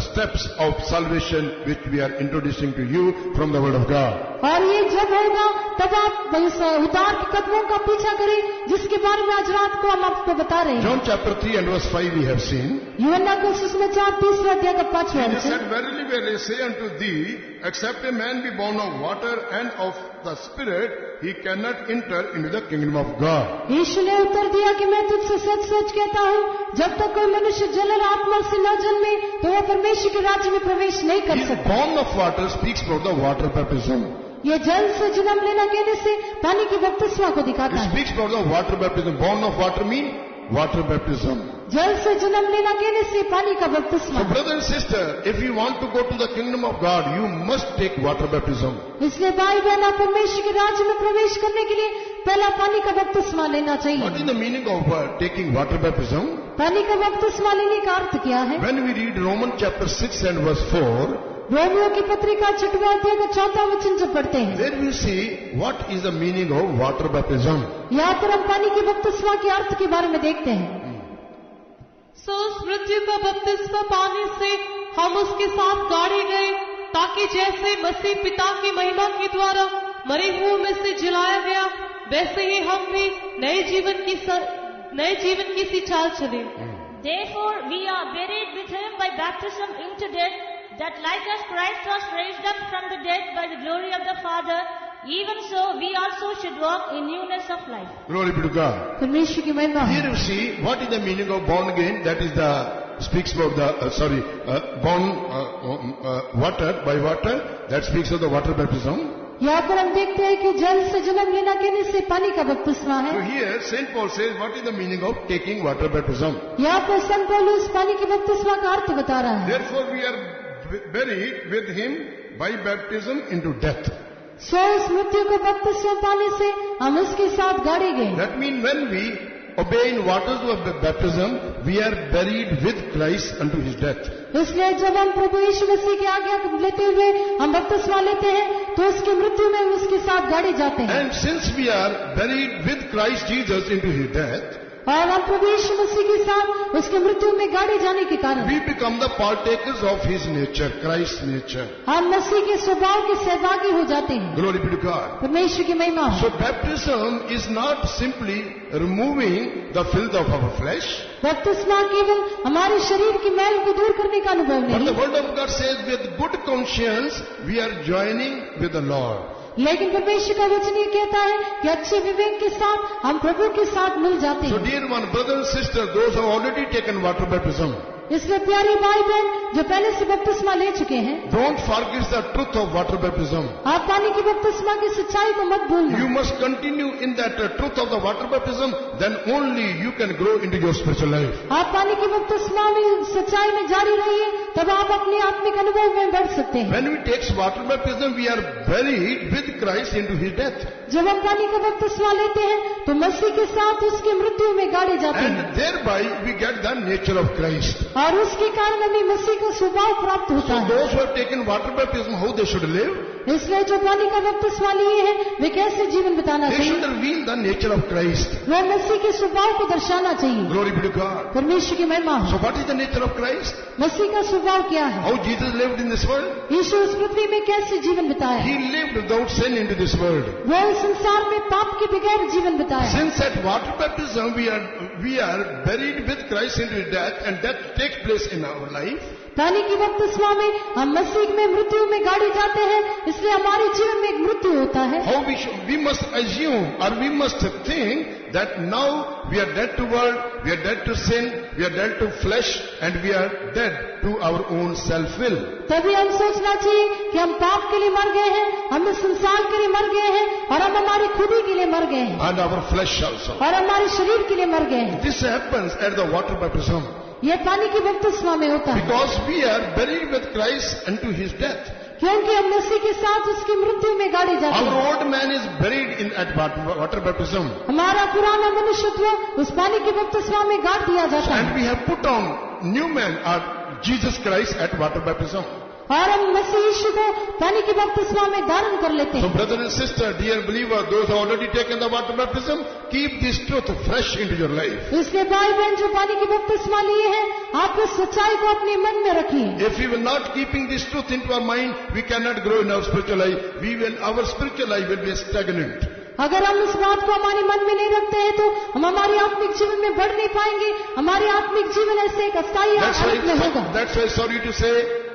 steps of salvation which we are introducing to you from the Word of God. और ये जब होगा तब आप इस उद्धार के कदमों का पीछा करें जिसके बारे में आज रात को हम आपको बता रहे हैं। John chapter 3 and verse 5 we have seen. यूहन्ना का सुसमाचार 3 अध्याय का 5वां Jesus वचन। said, Verily, verily, I say unto thee, except a man be born of water and of the Spirit, he cannot enter into the kingdom of God. यीशु ने उत्तर दिया कि मैं तुझसे सच सच कहता हूँ, जब तक कोई मनुष्य जल और आत्मा से न जन्मे तो वह परमेश्वर के राज्य में प्रवेश नहीं कर He is सकता। born of water speaks about the water baptism. ये जल से जन्म लेना कहने से पानी की बपतिस्मा को It दिखाता है। speaks about the water baptism. Born of water mean water baptism. जल से जन्म लेना कहने से पानी का बपतिस्मा। So brother and sister, if you want to go to the kingdom of God, you must take water baptism. इसलिए भाई बहन आप परमेश्वर के राज्य में प्रवेश करने के लिए पहला पानी का बपतिस्मा लेना What is चाहिए। the meaning of taking water baptism? पानी का बपतिस्मा लेने का अर्थ क्या है? When we read Romans chapter 6 and verse 4, Romeo की पत्रिका 6वें अध्याय का 4वां वचन जब पढ़ते हैं, there we see what is the meaning of water baptism. यहाँ पर हम पानी की बपतिस्मा के अर्थ के बारे में देखते हैं। सो उस मृत्यु का बपतिस्मा पाने से हम उसके साथ गाड़े गए ताकि जैसे मसीह पिता की महिमा के द्वारा मरे हुओं में से जिलाया गया वैसे ही हम भी नए जीवन की सी चाल चले। Therefore we are buried with him by baptism into death, that like as Christ was raised up from the dead by the glory of the Father, even so we also should walk in newness of life. Glory be to God. परमेश्वर की महिमा Here है। you see what is the meaning of born again. That is the speaks about the born water by water. That speaks of the water baptism. यहाँ पर हम देखते हैं कि जल से जन्म लेना कहने से पानी का बपतिस्मा So है। here Saint Paul says what is the meaning of taking water baptism. यहाँ पर संत पौलुस पानी के बपतिस्मा का अर्थ बता रहा है। Therefore we are buried with him by baptism into death. सो उस मृत्यु को बपतिस्मा पाने से हम उसके साथ गाड़े गए। That means when we obey in waters of baptism, we are buried with Christ unto his death. इसलिए जब हम प्रभु यीशु मसीह की आज्ञा लेते हुए हम बपतिस्मा लेते हैं तो उसकी मृत्यु में उसके साथ गाड़े जाते हैं। And since we are buried with Christ Jesus into his death, और हम प्रभु यीशु मसीह के साथ उसकी मृत्यु में गाड़े जाने के कारण we become the partakers of his nature, Christ's nature. हम मसीह के स्वभाव के सहभागी हो जाते हैं। Glory be to God. परमेश्वर की महिमा हो। So baptism is not simply removing the filth of our flesh, बपतिस्मा केवल हमारे शरीर की मैल को दूर करने का अनुभव but the नहीं, word of God says with good conscience we are joining with the Lord. लेकिन परमेश्वर का वचन ये कहता है कि अच्छे विवेक के साथ हम प्रभु के साथ मिल जाते So हैं। dear one, brother and sister, those who have already taken water baptism, इसलिए प्यारी भाई बहन जो पहले से बपतिस्मा ले चुके हैं, don't forget the truth of water baptism. आप पानी की बपतिस्मा की सच्चाई को मत भूलना। You must continue in that truth of the water baptism, then only you can grow into your spiritual life. आप पानी की बपतिस्मा में सच्चाई में जारी रहिए, तब आप अपने आत्मिक अनुभव में बढ़ सकते हैं। When we take water baptism, we are buried with Christ into his death. जब हम पानी का बपतिस्मा लेते हैं तो मसीह के साथ उसकी मृत्यु में गाड़े जाते हैं, And thereby we get the nature of Christ. और उसके कारण हमें मसीह का स्वभाव प्राप्त होता So है। those who have taken water baptism, how they should live? इसलिए जो पानी का बपतिस्मा लिए हैं वे कैसे जीवन बिताना They should चाहिए? reveal the nature of Christ. वह मसीह के स्वभाव को दर्शाना चाहिए। Glory be to God. परमेश्वर की महिमा हो। So what is the nature of Christ? मसीह का स्वभाव क्या है? How Jesus lived in this world? यीशु इस पृथ्वी में कैसे जीवन बिताया? He lived without sin into this world. वह इस संसार में पाप के बगैर जीवन बिताया। Since at water baptism we are buried with Christ into his death, and death takes place in our life. पानी की बपतिस्मा में हम मसीह में मृत्यु में गाड़े जाते हैं, इसलिए हमारे जीवन में एक मृत्यु होता है। How we must assume, or we must think that now we are dead to world, we are dead to sin, we are dead to flesh, and we are dead to our own self-will. तभी हम सोचना चाहिए कि हम पाप के लिए मर गए हैं, हम इस संसार के लिए मर गए हैं, और हम हमारी खुदी के लिए मर गए हैं, And our flesh also. और हमारे शरीर के लिए मर गए हैं। This happens at the water baptism. यह पानी की बपतिस्मा में होता है, Because we are buried with Christ unto his death. क्योंकि हम मसीह के साथ उसकी मृत्यु में गाड़े जाते Our हैं। old man is buried at water baptism. हमारा पुराना मनुष्यत्व उस पानी की बपतिस्मा में गाड़ दिया जाता And है, we have put on new man, Jesus Christ, at water baptism. और हम मसीह यीशु को पानी की बपतिस्मा में धारण कर लेते So हैं। brother and sister, dear believer, those who have already taken the water baptism, keep this truth fresh into your life. इसलिए भाई बहन जो पानी की बपतिस्मा लिए हैं, आप इस सच्चाई को अपने मन में रखिए। If we will not keeping this truth into our mind, we cannot grow in our spiritual life. Our spiritual life will be stagnant. अगर हम इस बात को हमारे मन में नहीं रखते हैं तो हम हमारे आत्मिक जीवन में बढ़ नहीं पाएंगे। हमारे आत्मिक जीवन ऐसे एक अस्थायी हालत में होगा। That's why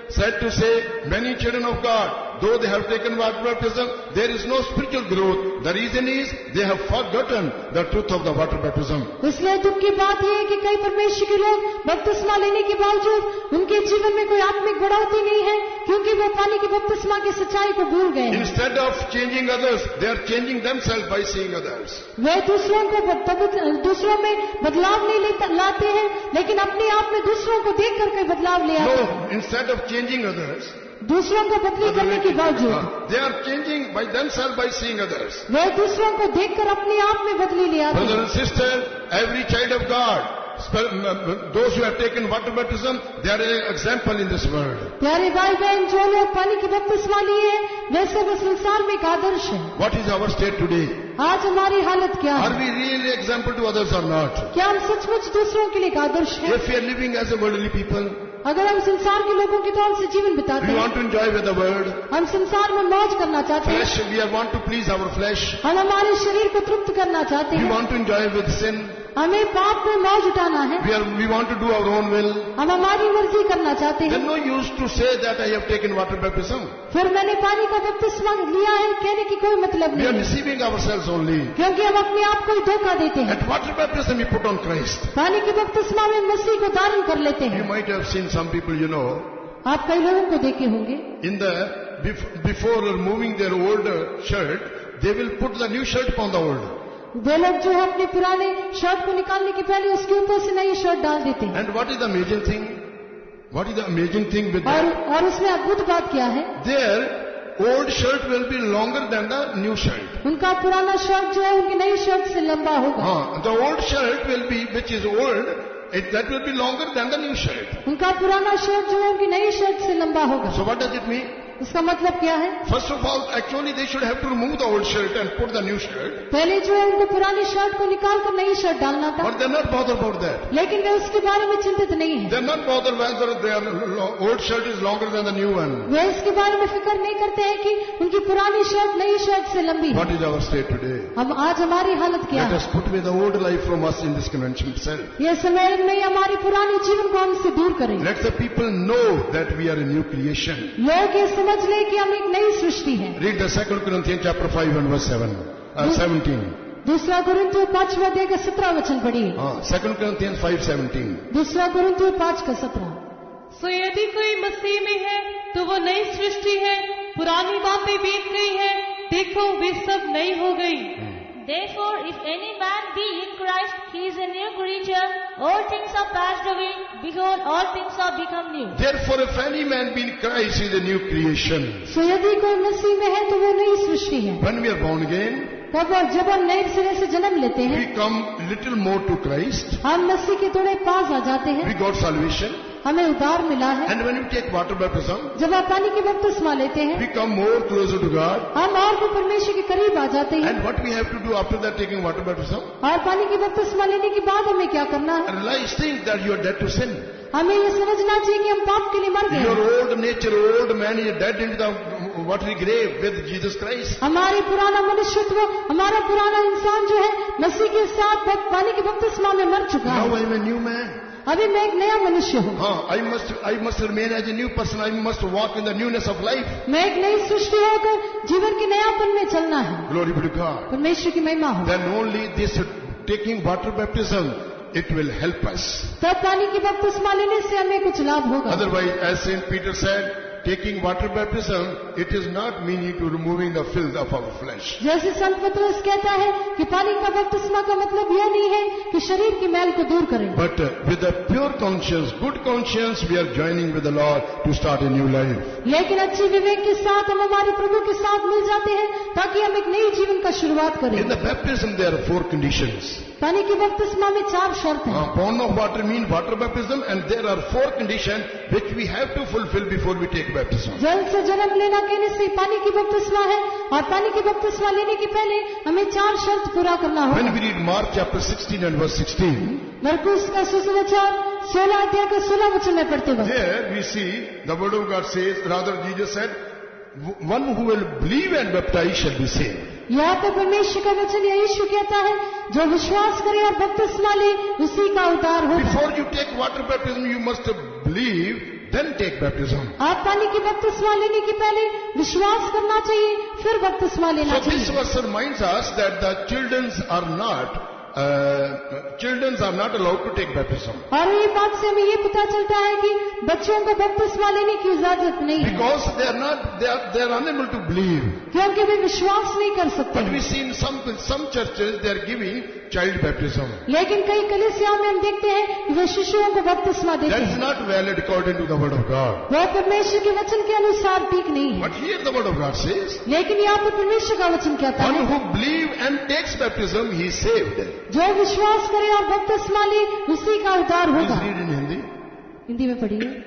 sad to say, many children of God, though they have taken water baptism, there is no spiritual growth. The reason is they have forgotten the truth of the water baptism. इसलिए दुख की बात यह है कि कई परमेश्वर के लोग बपतिस्मा लेने के बावजूद उनके जीवन में कोई आत्मिक बढ़ोतरी नहीं है, क्योंकि वो पानी की बपतिस्मा की सच्चाई को भूल गए हैं। Instead of changing others, they are changing themselves by seeing others. वे दूसरों में बदलाव नहीं लाते हैं, लेकिन अपने आप में दूसरों को देख करके बदलाव ले आते हैं। No, instead of changing others, दूसरों को बदली करने के बावजूद they are changing by themselves by seeing others. वे दूसरों को देखकर अपने आप में बदली ले आते Brother हैं। and sister, every child of God, those who have taken water baptism, they are an example in this world. प्यारे भाई बहन जो लोग पानी की बपतिस्मा लिए हैं, वैसे वो संसार में एक आदर्श है। What is our state today? आज हमारी हालत क्या Are है? we really example to others or not? क्या हम सचमुच दूसरों के लिए एक आदर्श हैं? If we are living as a worldly people, अगर हम संसार के लोगों की तरह से जीवन बिताते we हैं, want to enjoy with the world. हम संसार में मौज करना चाहते हैं, Flesh, we want to please our flesh. हम हमारे शरीर को तृप्त करना चाहते We हैं, want to enjoy with sin. हमें पाप में मौज उठाना है, We want to do our own will. हम हमारी मर्जी करना चाहते हैं। Then no use to say that I have taken water baptism. फिर मैंने पानी का बपतिस्मा लिया है कहने की कोई मतलब We are नहीं, deceiving ourselves only. क्योंकि हम अपने आप को ही धोखा देते हैं। At water baptism, we put on Christ. पानी की बपतिस्मा में मसीह को धारण कर लेते You हैं। might have seen some people, आप कई लोगों को देखे होंगे, before removing their old shirt, they will put the new shirt upon the old. वे लोग जो है अपने पुराने शर्ट को निकालने के पहले उसके ऊपर से नई शर्ट डाल देते हैं। And what is the amazing thing? What is the amazing thing with और that? और उसमें अद्भुत बात क्या है, Their old shirt will be longer than the new shirt. उनका पुराना शर्ट जो है उनकी नई शर्ट से लंबा होगा। The old shirt will be, which is old, that will be longer than the new shirt. उनका पुराना शर्ट जो है उनकी नई शर्ट से लंबा होगा। So what does it mean? इसका मतलब क्या है? First of all, actually they should have to remove the old shirt and put the new shirt. पहले जो है उनको पुरानी शर्ट को निकाल कर नई शर्ट डालना था, But they're not bothered about that. लेकिन वे उसके बारे में चिंतित नहीं है। They're not bothered whether their old shirt is longer than the new one. वे इसके बारे में फिक्र नहीं करते हैं कि उनकी पुरानी शर्ट नई शर्ट से लंबी है। What is our state today? अब आज हमारी हालत क्या Let है? us put away the old life from us in this convention itself. ये समय में हमारे पुराने जीवन को हमसे दूर करें। Let the people know that we are a new creation. लोग ये समझ ले कि हम एक नई सृष्टि है। Read the 2 Corinthians chapter 5 and verse 17. दूसरा कुरिन्थियों 5वें अध्याय का 17 वचन पढ़िए। 2 Corinthians 5:17. दूसरा कुरिन्थियों 5 का 17। सो यदि कोई मसीह में है तो वो नई सृष्टि है, पुरानी बातें बीत गई है, देखो वे सब नई हो गई। Therefore, if any man be in Christ, he is a new creature. All things are passed away. Behold, all things are become new. Therefore, if any man be in Christ, he is a new creation. सो यदि कोई मसीह में है तो वो नई सृष्टि है। When we are born again, जब हम नए सिरे से जन्म लेते हैं, we come little more to Christ. हम मसीह के थोड़े पास आ जाते हैं, We got salvation. हमें उद्धार मिला है। And when we take water baptism, जब आप पानी की बपतिस्मा लेते हैं, we come more closer to God. हम और भी परमेश्वर के करीब आ जाते हैं। And what we have to do after that taking water baptism? और पानी की बपतिस्मा लेने के बाद हमें क्या करना है? Realize, think that you are dead to sin. हमें ये समझना चाहिए कि हम पाप के लिए मर गए Your हैं। old nature, old man is dead into the watery grave with Jesus Christ. हमारे पुराना मनुष्यत्व, हमारा पुराना इंसान जो है मसीह के साथ पानी की बपतिस्मा में मर चुका Now है। I am a new man. अभी मैं एक नया मनुष्य हूँ। I must remain as a new person. I must walk in the newness of life. मैं एक नई सृष्टि होकर जीवन के नयापन में चलना है। Glory be to God. परमेश्वर की महिमा हो। Then only this taking water baptism, it will help us. तब पानी की बपतिस्मा लेने से हमें कुछ लाभ होगा। Otherwise, as Saint Peter said, taking water baptism, it is not meaning to removing the filth of our flesh. जैसे संत पतरस कहता है कि पानी का बपतिस्मा का मतलब यह नहीं है कि शरीर की मैल को दूर करें, But with a pure conscience, good conscience, we are joining with the Lord to start a new life. लेकिन अच्छे विवेक के साथ हम हमारे प्रभु के साथ मिल जाते हैं ताकि हम एक नई जीवन का शुरुआत करें। In the baptism, there are 4 conditions. पानी की बपतिस्मा में 4 शर्त हैं। Born of water means water baptism, and there are 4 conditions which we have to fulfill before we take baptism. जल से जन्म लेना कहने से पानी की बपतिस्मा है, और पानी की बपतिस्मा लेने के पहले हमें 4 शर्त पूरा करना होगा। When we read Mark chapter 16 and verse 16, मरकुस का सुसमाचार 16 अध्याय का 16 वचन में पढ़ते वक्त there we see the word of God says, rather Jesus said, one who will believe and baptize shall be saved. यहाँ पर परमेश्वर का वचन यीशु कहता है, जो विश्वास करे और बपतिस्मा ले उसी का उद्धार होगा। Before you take water baptism, you must believe, then take baptism. आप पानी की बपतिस्मा लेने के पहले विश्वास करना चाहिए, फिर बपतिस्मा लेना So this चाहिए। verse reminds us that the children are not allowed to take baptism. और ये बात से हमें ये पता चलता है कि बच्चों को बपतिस्मा लेने की इजाजत नहीं है, Because they are unable to believe. क्योंकि वे विश्वास नहीं कर सकते। But we see in some churches they are giving child baptism. लेकिन कई कलीसियाओं में हम देखते हैं कि वे शिशुओं को बपतिस्मा देते That is हैं। not valid according to the word of God. वह परमेश्वर के वचन के अनुसार ठीक नहीं है। But here the word of God says, लेकिन यहाँ पर परमेश्वर का वचन कहता one है, who believes and takes baptism, he is saved. जो विश्वास करे और बपतिस्मा ले उसी का उद्धार Please होगा। read in Hindi. हिंदी में पढ़िए।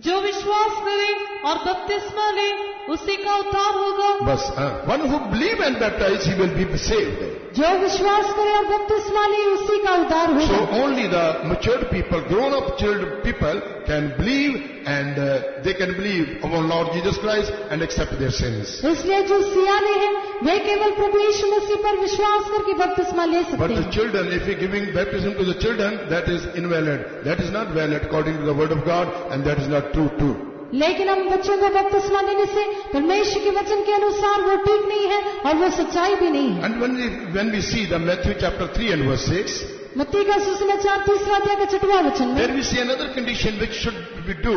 जो विश्वास करे और बपतिस्मा ले उसी का उद्धार होगा। Bas, one who believes and baptize, he will be saved. जो विश्वास करे और बपतिस्मा ले उसी का उद्धार So होगा। only the matured people, grown-up children people can believe, and they can believe upon Lord Jesus Christ and accept their sins. इसलिए जो सियाने हैं वे केवल प्रभु यीशु मसीह पर विश्वास करके बपतिस्मा ले But सकते the हैं। children, if we are giving baptism to the children, that is invalid. That is not valid according to the word of God, and that is not true too. लेकिन हम बच्चों को बपतिस्मा देने से परमेश्वर के वचन के अनुसार वो ठीक नहीं है और वो सच्चाई भी नहीं है। And when we see the Matthew chapter 3 and verse 6, मत्ती का सुसमाचार 3 अध्याय का 6वां वचन में there we see another condition which should we do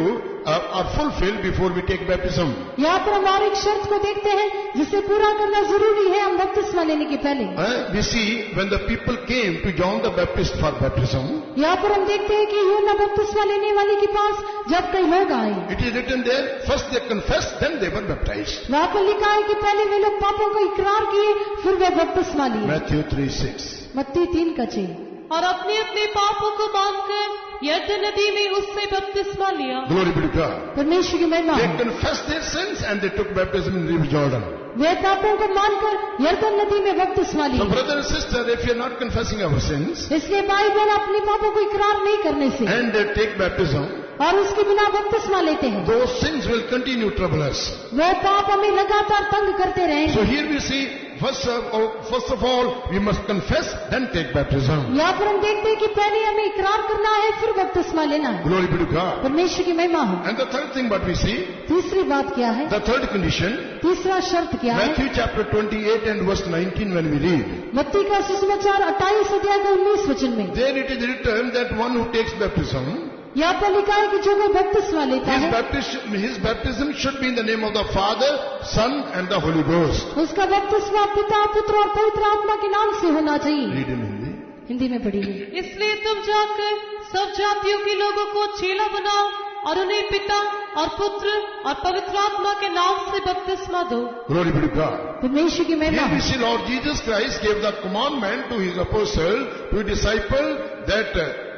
or fulfill before we take baptism. यहाँ पर हम और एक शर्त को देखते हैं जिसे पूरा करना जरूरी है हम बपतिस्मा लेने के पहले। We see when the people came to John the Baptist for baptism, यहाँ पर हम देखते हैं कि यूहन्ना बपतिस्मा लेने वाले के पास जब कई लोग आए, it is written there, first they confessed, then they were baptized. वहाँ पर लिखा है कि पहले वे लोग पापों का इकरार किए फिर वे बपतिस्मा लिए। Matthew 3:6. मत्ती 3:6। और अपने अपने पापों को मानकर यरदन नदी में उससे बपतिस्मा लिया। Glory be to God. परमेश्वर की महिमा They हो। confessed their sins and they took baptism in the river Jordan. वे पापों को मानकर यरदन नदी में बपतिस्मा So लिए। brother and sister, if you are not confessing our sins इसलिए भाई बहन अपने पापों को इकरार नहीं करने से and they take baptism, और उसके बिना बपतिस्मा लेते हैं, those sins will continue to trouble us. वह पाप हमें लगातार तंग करते So रहेंगे। here we see first of all, we must confess, then take baptism. यहाँ पर हम देखते हैं कि पहले हमें इकरार करना है, फिर बपतिस्मा लेना है। Glory be to God. परमेश्वर की महिमा हो। And the third thing what we see, तीसरी बात क्या है? the third condition, तीसरा शर्त क्या है? Matthew chapter 28 and verse 19 when we read, मत्ती का सुसमाचार 28 अध्याय का 19 वचन में there it is written that one who takes baptism, यहाँ पर लिखा है कि जो कोई बपतिस्मा लेता है, his baptism should be in the name of the Father, Son and the Holy Ghost. उसका बपतिस्मा पिता, पुत्र और पवित्र आत्मा के नाम से होना चाहिए। Read in Hindi. हिंदी में पढ़िए। इसलिए तुम जाकर सब जातियों के लोगों को चेला बनाओ और उन्हें पिता और पुत्र और पवित्र आत्मा के नाम से बपतिस्मा दो। Glory be to God. परमेश्वर की महिमा Here we हो। see Lord Jesus Christ gave the commandment to his apostle, to his disciple, that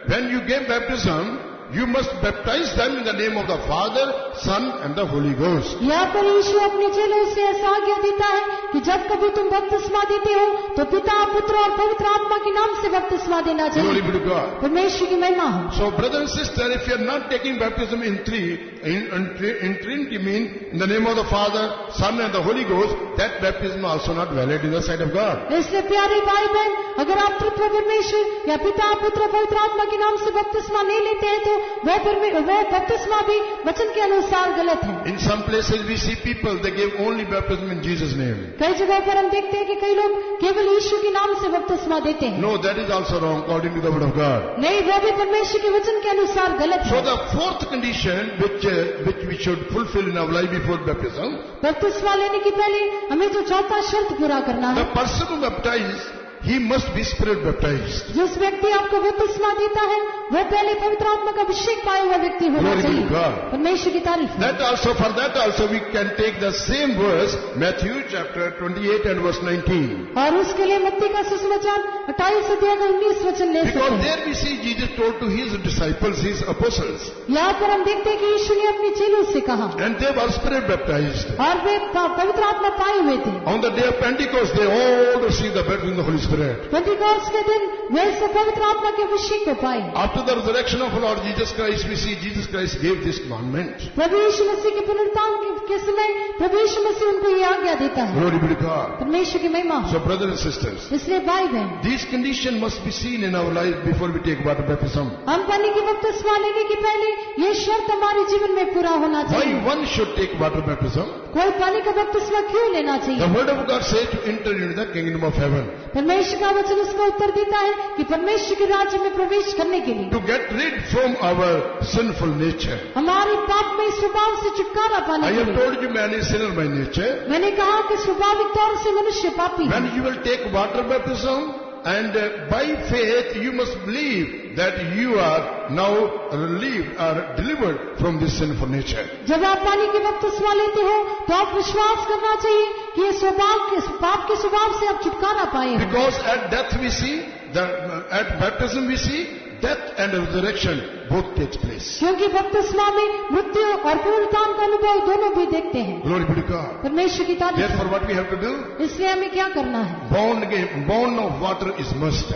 when you give baptism, you must baptize them in the name of the Father, Son and the Holy Ghost. यहाँ पर यीशु अपने चेलों से ऐसा आज्ञा देता है कि जब कभी तुम बपतिस्मा देते हो तो पिता, पुत्र और पवित्र आत्मा के नाम से बपतिस्मा देना Glory चाहिए। be to God. परमेश्वर की महिमा हो। So brother and sister, if you are not taking baptism in Trinity mean in the name of the Father, Son and the Holy Ghost, that baptism also not valid in the sight of God. इसलिए प्यारे भाई बहन, अगर आप तृतीय परमेश्वर या पिता, पुत्र, पवित्र आत्मा के नाम से बपतिस्मा नहीं लेते हैं तो वह बपतिस्मा भी वचन के अनुसार गलत है। In some places we see people, they give only baptism in Jesus' name. कई जगहों पर हम देखते हैं कि कई लोग केवल यीशु के नाम से बपतिस्मा देते हैं। No, that is also wrong according to the word of God. नहीं, वो भी परमेश्वर के वचन के अनुसार गलत So है। the fourth condition which we should fulfill in our life before baptism, बपतिस्मा लेने की पहले हमें जो चौथा शर्त पूरा करना the है, person who baptized, he must be spirit baptized. जिस व्यक्ति आपको बपतिस्मा देता है वह पहले पवित्र आत्मा का अभिषेक पाया हुआ व्यक्ति होना Glory be to चाहिए। God. परमेश्वर की तारीफ है। For that also we can take the same verse, Matthew chapter 28 and verse 19. और उसके लिए मत्ती का सुसमाचार 28 अध्याय का 19 वचन ले सकते Because हैं। there we see Jesus told to his disciples, his apostles, यहाँ पर हम देखते हैं कि यीशु ने अपने चेलों से कहा and they were spirit baptized. और वे पवित्र आत्मा पाए हुए थे। On the day of Pentecost, they all received the baptism of the Holy Spirit. Pentecost के दिन वे सब पवित्र आत्मा के अभिषेक को पाए। After the resurrection of Lord Jesus Christ, we see Jesus Christ gave this commandment. प्रभु यीशु मसीह के पुनरुत्थान के समय प्रभु यीशु मसीह उनको ये आज्ञा देता है। Glory be to God. परमेश्वर की महिमा हो। So brothers and sisters, इसलिए भाई बहन, these conditions must be seen in our life before we take water baptism. हम पानी की बपतिस्मा लेने के पहले ये शर्त हमारे जीवन में पूरा होना Why चाहिए। one should take water baptism? कोई पानी का बपतिस्मा क्यों लेना The चाहिए? word of God says to enter into the kingdom of heaven. परमेश्वर का वचन उसका उत्तर देता है कि परमेश्वर के राज्य में प्रवेश करने के लिए To get rid from our sinful nature. हमारे पाप में स्वभाव से छुटकारा I पाने के have लिए। told you man is sinner by nature. मैंने कहा कि स्वाभाविक तौर से मनुष्य पापी है। When you will take water baptism, and by faith you must believe that you are now relieved or delivered from this sinful nature. जब आप पानी की बपतिस्मा लेते हो तो आप विश्वास करना चाहिए कि ये पाप के स्वभाव से आप छुटकारा पाए हो। Because at death we see, at baptism we see, death and resurrection both takes place. क्योंकि बपतिस्मा में मृत्यु और पुनरुत्थान का अनुभव दोनों भी देखते हैं। Glory be to God. परमेश्वर की तारीफ। Therefore what we have to do? इसलिए हमें क्या करना है? Born of water is must.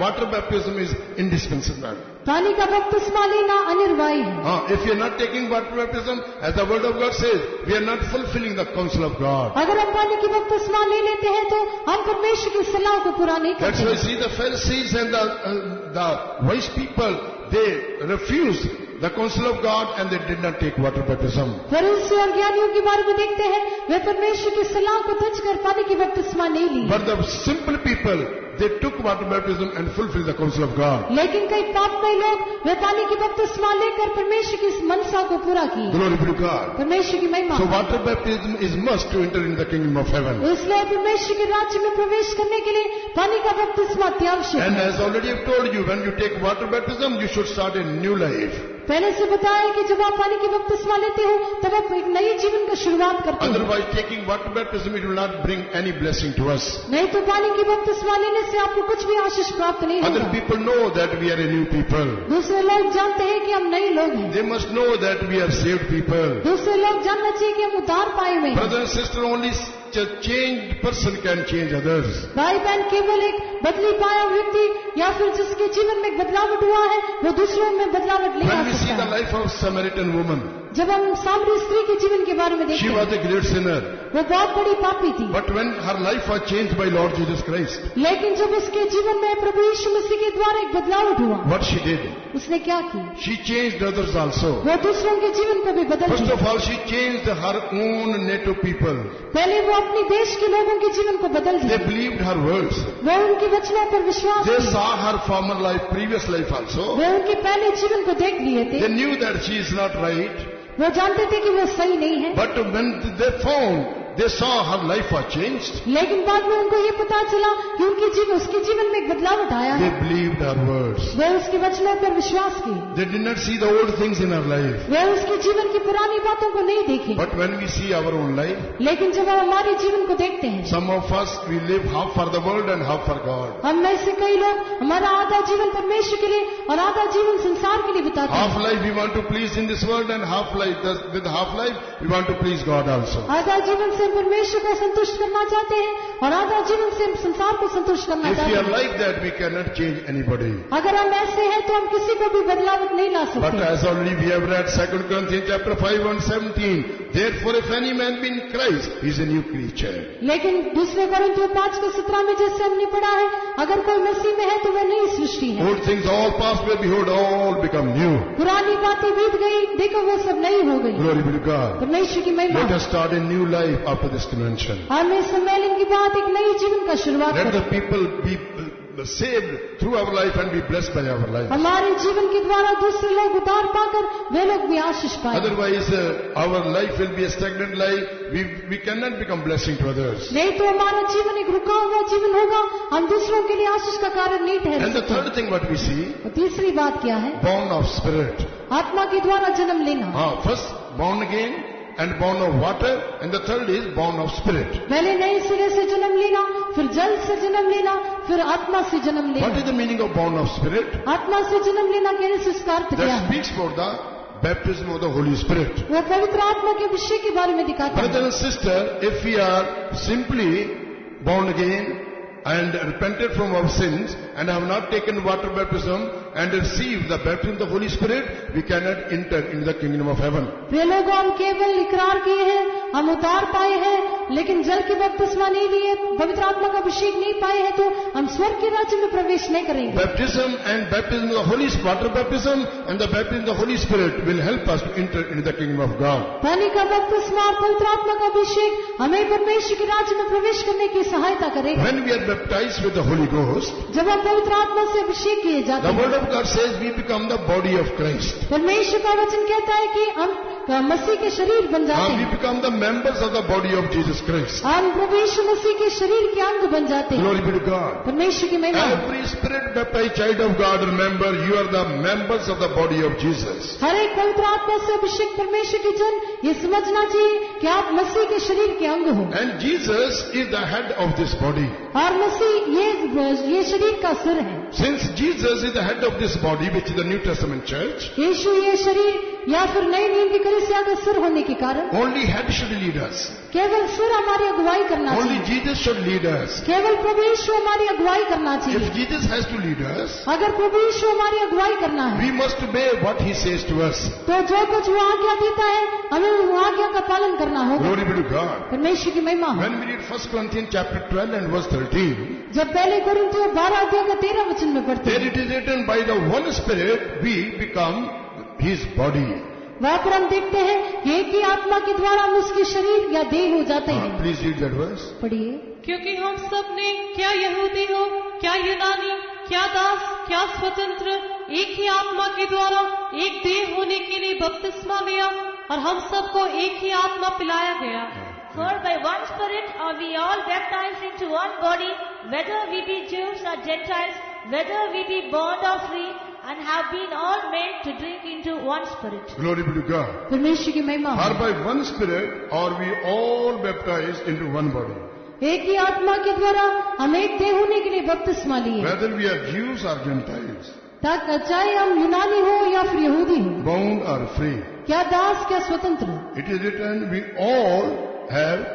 Water baptism is indispensable. पानी का बपतिस्मा लेना अनिवार्य है। If you are not taking water baptism, as the word of God says, we are not fulfilling the counsel of God. अगर हम पानी की बपतिस्मा ले लेते हैं तो हम परमेश्वर की सलाह को पूरा नहीं That's करते। why see the Pharisees and the wise people, they refused the counsel of God and they did not take water baptism. फरीसी और ज्ञानियों के बारे में देखते हैं, वे परमेश्वर की सलाह को तज कर पानी की बपतिस्मा नहीं ली। But the simple people, they took water baptism and fulfilled the counsel of God. लेकिन कई पापमय लोग वे पानी की बपतिस्मा लेकर परमेश्वर की इस मनसा को पूरा किए। Glory be to God. परमेश्वर की महिमा। So water baptism is must to enter in the kingdom of heaven. इसलिए परमेश्वर के राज्य में प्रवेश करने के लिए पानी का बपतिस्मा अत्यावश्यक And है। as already I've told you, when you take water baptism, you should start a new life. पहले से बताया कि जब आप पानी की बपतिस्मा लेते हो तब आप एक नई जीवन का शुरुआत करते हो। Otherwise, taking water baptism, it will not bring any blessing to us. नहीं तो पानी की बपतिस्मा लेने से आपको कुछ भी आशीष प्राप्त नहीं Other होगा। people know that we are a new people. दूसरे लोग जानते हैं कि हम नए लोग हैं। They must know that we are saved people. दूसरे लोग जानना चाहिए कि हम उद्धार पाए हुए हैं। Brother and sister, only a changed person can change others. भाई बहन, केवल एक बदली पाया व्यक्ति या फिर जिसके जीवन में बदलावट हुआ है वो दूसरों में बदलावट ले आ When we see सकता the है। life of Samaritan woman, जब हम सामरी स्त्री के जीवन के बारे में She देखते was हैं, a great sinner. वो बहुत बड़ी पापी थी, But when her life was changed by Lord Jesus Christ, लेकिन जब उसके जीवन में प्रभु यीशु मसीह के द्वारा एक बदलाव हुआ, what she did? उसने क्या की? She changed others also. वो दूसरों के जीवन को भी बदल First दिया। of all, she changed her own native people. पहले वो अपने देश के लोगों के जीवन को बदल They दिया, believed her words. वो उनकी वचनों पर विश्वास They किया, saw her former life, previous life also. वो उनके पहले जीवन को देख लिए They थे, knew that she is not right. वो जानते थे कि वो सही नहीं है, But when they found, they saw her life was changed. लेकिन बाद में उनको ये पता चला कि उसके जीवन में एक बदलाव आया They है। believed her words. वे उसके वचनों पर विश्वास किए, They did not see the old things in her life. वे उसके जीवन की पुरानी बातों को नहीं देखे, But when we see our own life, लेकिन जब हम हमारे जीवन को देखते हैं, some of us, we live half for the world and half for God. हम में से कई लोग हमारा आधा जीवन परमेश्वर के लिए और आधा जीवन संसार के लिए बिताते हैं। Half life we want to please in this world, and half life, with half life we want to please God also. आधा जीवन से परमेश्वर को संतुष्ट करना चाहते हैं और आधा जीवन से संसार को संतुष्ट करना If we चाहते are हैं। like that, we cannot change anybody. अगर हम ऐसे हैं तो हम किसी को भी बदलाव नहीं ला But सकते। as already we have read 2 Corinthians chapter 5 and 17, therefore if any man be in Christ, he is a new creature. लेकिन दूसरे कोरिन्थियों 5:17 में जैसे हमने पढ़ा है, अगर कोई मसीह में है तो वह नई सृष्टि है, Old things all passed away, behold, all become new. पुरानी बातें बीत गई, देखो वो सब नई हो गई। Glory be to God. परमेश्वर की महिमा। Let us start a new life after this convention. हम इस सम्मेलन के बाद एक नई जीवन का शुरुआत Let करें। the people be saved through our life and be blessed by our life. हमारे जीवन के द्वारा दूसरे लोग उद्धार पाकर वे लोग भी आशीष पाए। Otherwise, our life will be a stagnant life. We cannot become blessing to others. नहीं तो हमारा जीवन एक रुका हुआ जीवन होगा, हम दूसरों के लिए आशीष का कारण नहीं ठहर And the सकते। third thing what we see, और तीसरी बात क्या है? born of spirit. आत्मा के द्वारा जन्म लेना। First born again and born of water, and the third is born of spirit. पहले नए सिरे से जन्म लेना, फिर जल से जन्म लेना, फिर आत्मा से जन्म What is लेना। the meaning of born of spirit? आत्मा से जन्म लेना कहने से उसका अर्थ क्या That है? speaks about the baptism of the Holy Spirit. वो पवित्र आत्मा के अभिषेक के बारे में दिखाता Brother है। and sister, if we are simply born again and repented from our sins and have not taken water baptism and received the baptism of the Holy Spirit, we cannot enter into the kingdom of heaven. वे लोग हम केवल इकरार किए हैं, हम उतार पाए हैं, लेकिन जल की बपतिस्मा नहीं लिए, पवित्र आत्मा का अभिषेक नहीं पाए हैं, तो हम स्वर्ग के राज्य में प्रवेश नहीं करेंगे। Baptism and baptism of the Holy water baptism and the baptism of the Holy Spirit will help us to enter into the kingdom of God. पानी का बपतिस्मा और पवित्र आत्मा का अभिषेक हमें परमेश्वर के राज्य में प्रवेश करने की सहायता करेगा। When we are baptized with the Holy Ghost, जब हम पवित्र आत्मा से अभिषेक किए जाते the हैं, word of God says we become the body of Christ. परमेश्वर का वचन कहता है कि हम मसीह के शरीर बन जाते We हैं, become the members of the body of Jesus Christ. हम प्रभु यीशु मसीह के शरीर के अंग बन जाते हैं। Glory be to God. परमेश्वर की महिमा। Every spirit baptized child of God, remember, you are the members of the body of Jesus. हर एक पवित्र आत्मा से अभिषेक परमेश्वर के जन ये समझना चाहिए कि आप मसीह के शरीर के अंग हो, And Jesus is the head of this body. और मसीह ये शरीर का सिर है। Since Jesus is the head of this body, which is the New Testament church, यीशु ये शरीर या फिर नई नियम की कलीसिया का सिर होने के कारण only head should lead us. केवल सिर हमारी अगुवाई करना Only चाहिए, Jesus should lead us. केवल प्रभु यीशु हमारी अगुवाई करना If चाहिए। Jesus has to lead us, अगर प्रभु यीशु हमारी अगुवाई करना है we must obey what he says to us. तो जो कुछ वो आज्ञा देता है हमें वो आज्ञा का पालन करना होगा। Glory be to God. परमेश्वर की महिमा हो। When we read 1 Corinthians chapter 12 and verse 13, जब पहले कोरिन्थियों 12 अध्याय का 13 वचन में पढ़ते there हैं, it is written, by the one Spirit we become his body. वहाँ पर हम देखते हैं कि एक ही आत्मा के द्वारा हम उसके शरीर या देह हो जाते हैं। Please read that verse. पढ़िए। क्योंकि हम सब ने क्या यहूदी हो, क्या यूनानी, क्या दास, क्या स्वतंत्र, एक ही आत्मा के द्वारा एक देह होने के लिए बपतिस्मा लिया और हम सबको एक ही आत्मा पिलाया गया। For by one Spirit are we all baptized into one body, whether we be Jews or Gentiles, whether we be bond or free, and have been all made to drink into one Spirit. Glory be to God. परमेश्वर की महिमा हो। For by one Spirit are we all baptized into one body. एक ही आत्मा के द्वारा हम एक देह होने के लिए बपतिस्मा लिए, Whether we are Jews or Gentiles, ताकि चाहे हम यूनानी हो या फिर यहूदी हो, bound or free. क्या दास क्या स्वतंत्र। It is written, we all have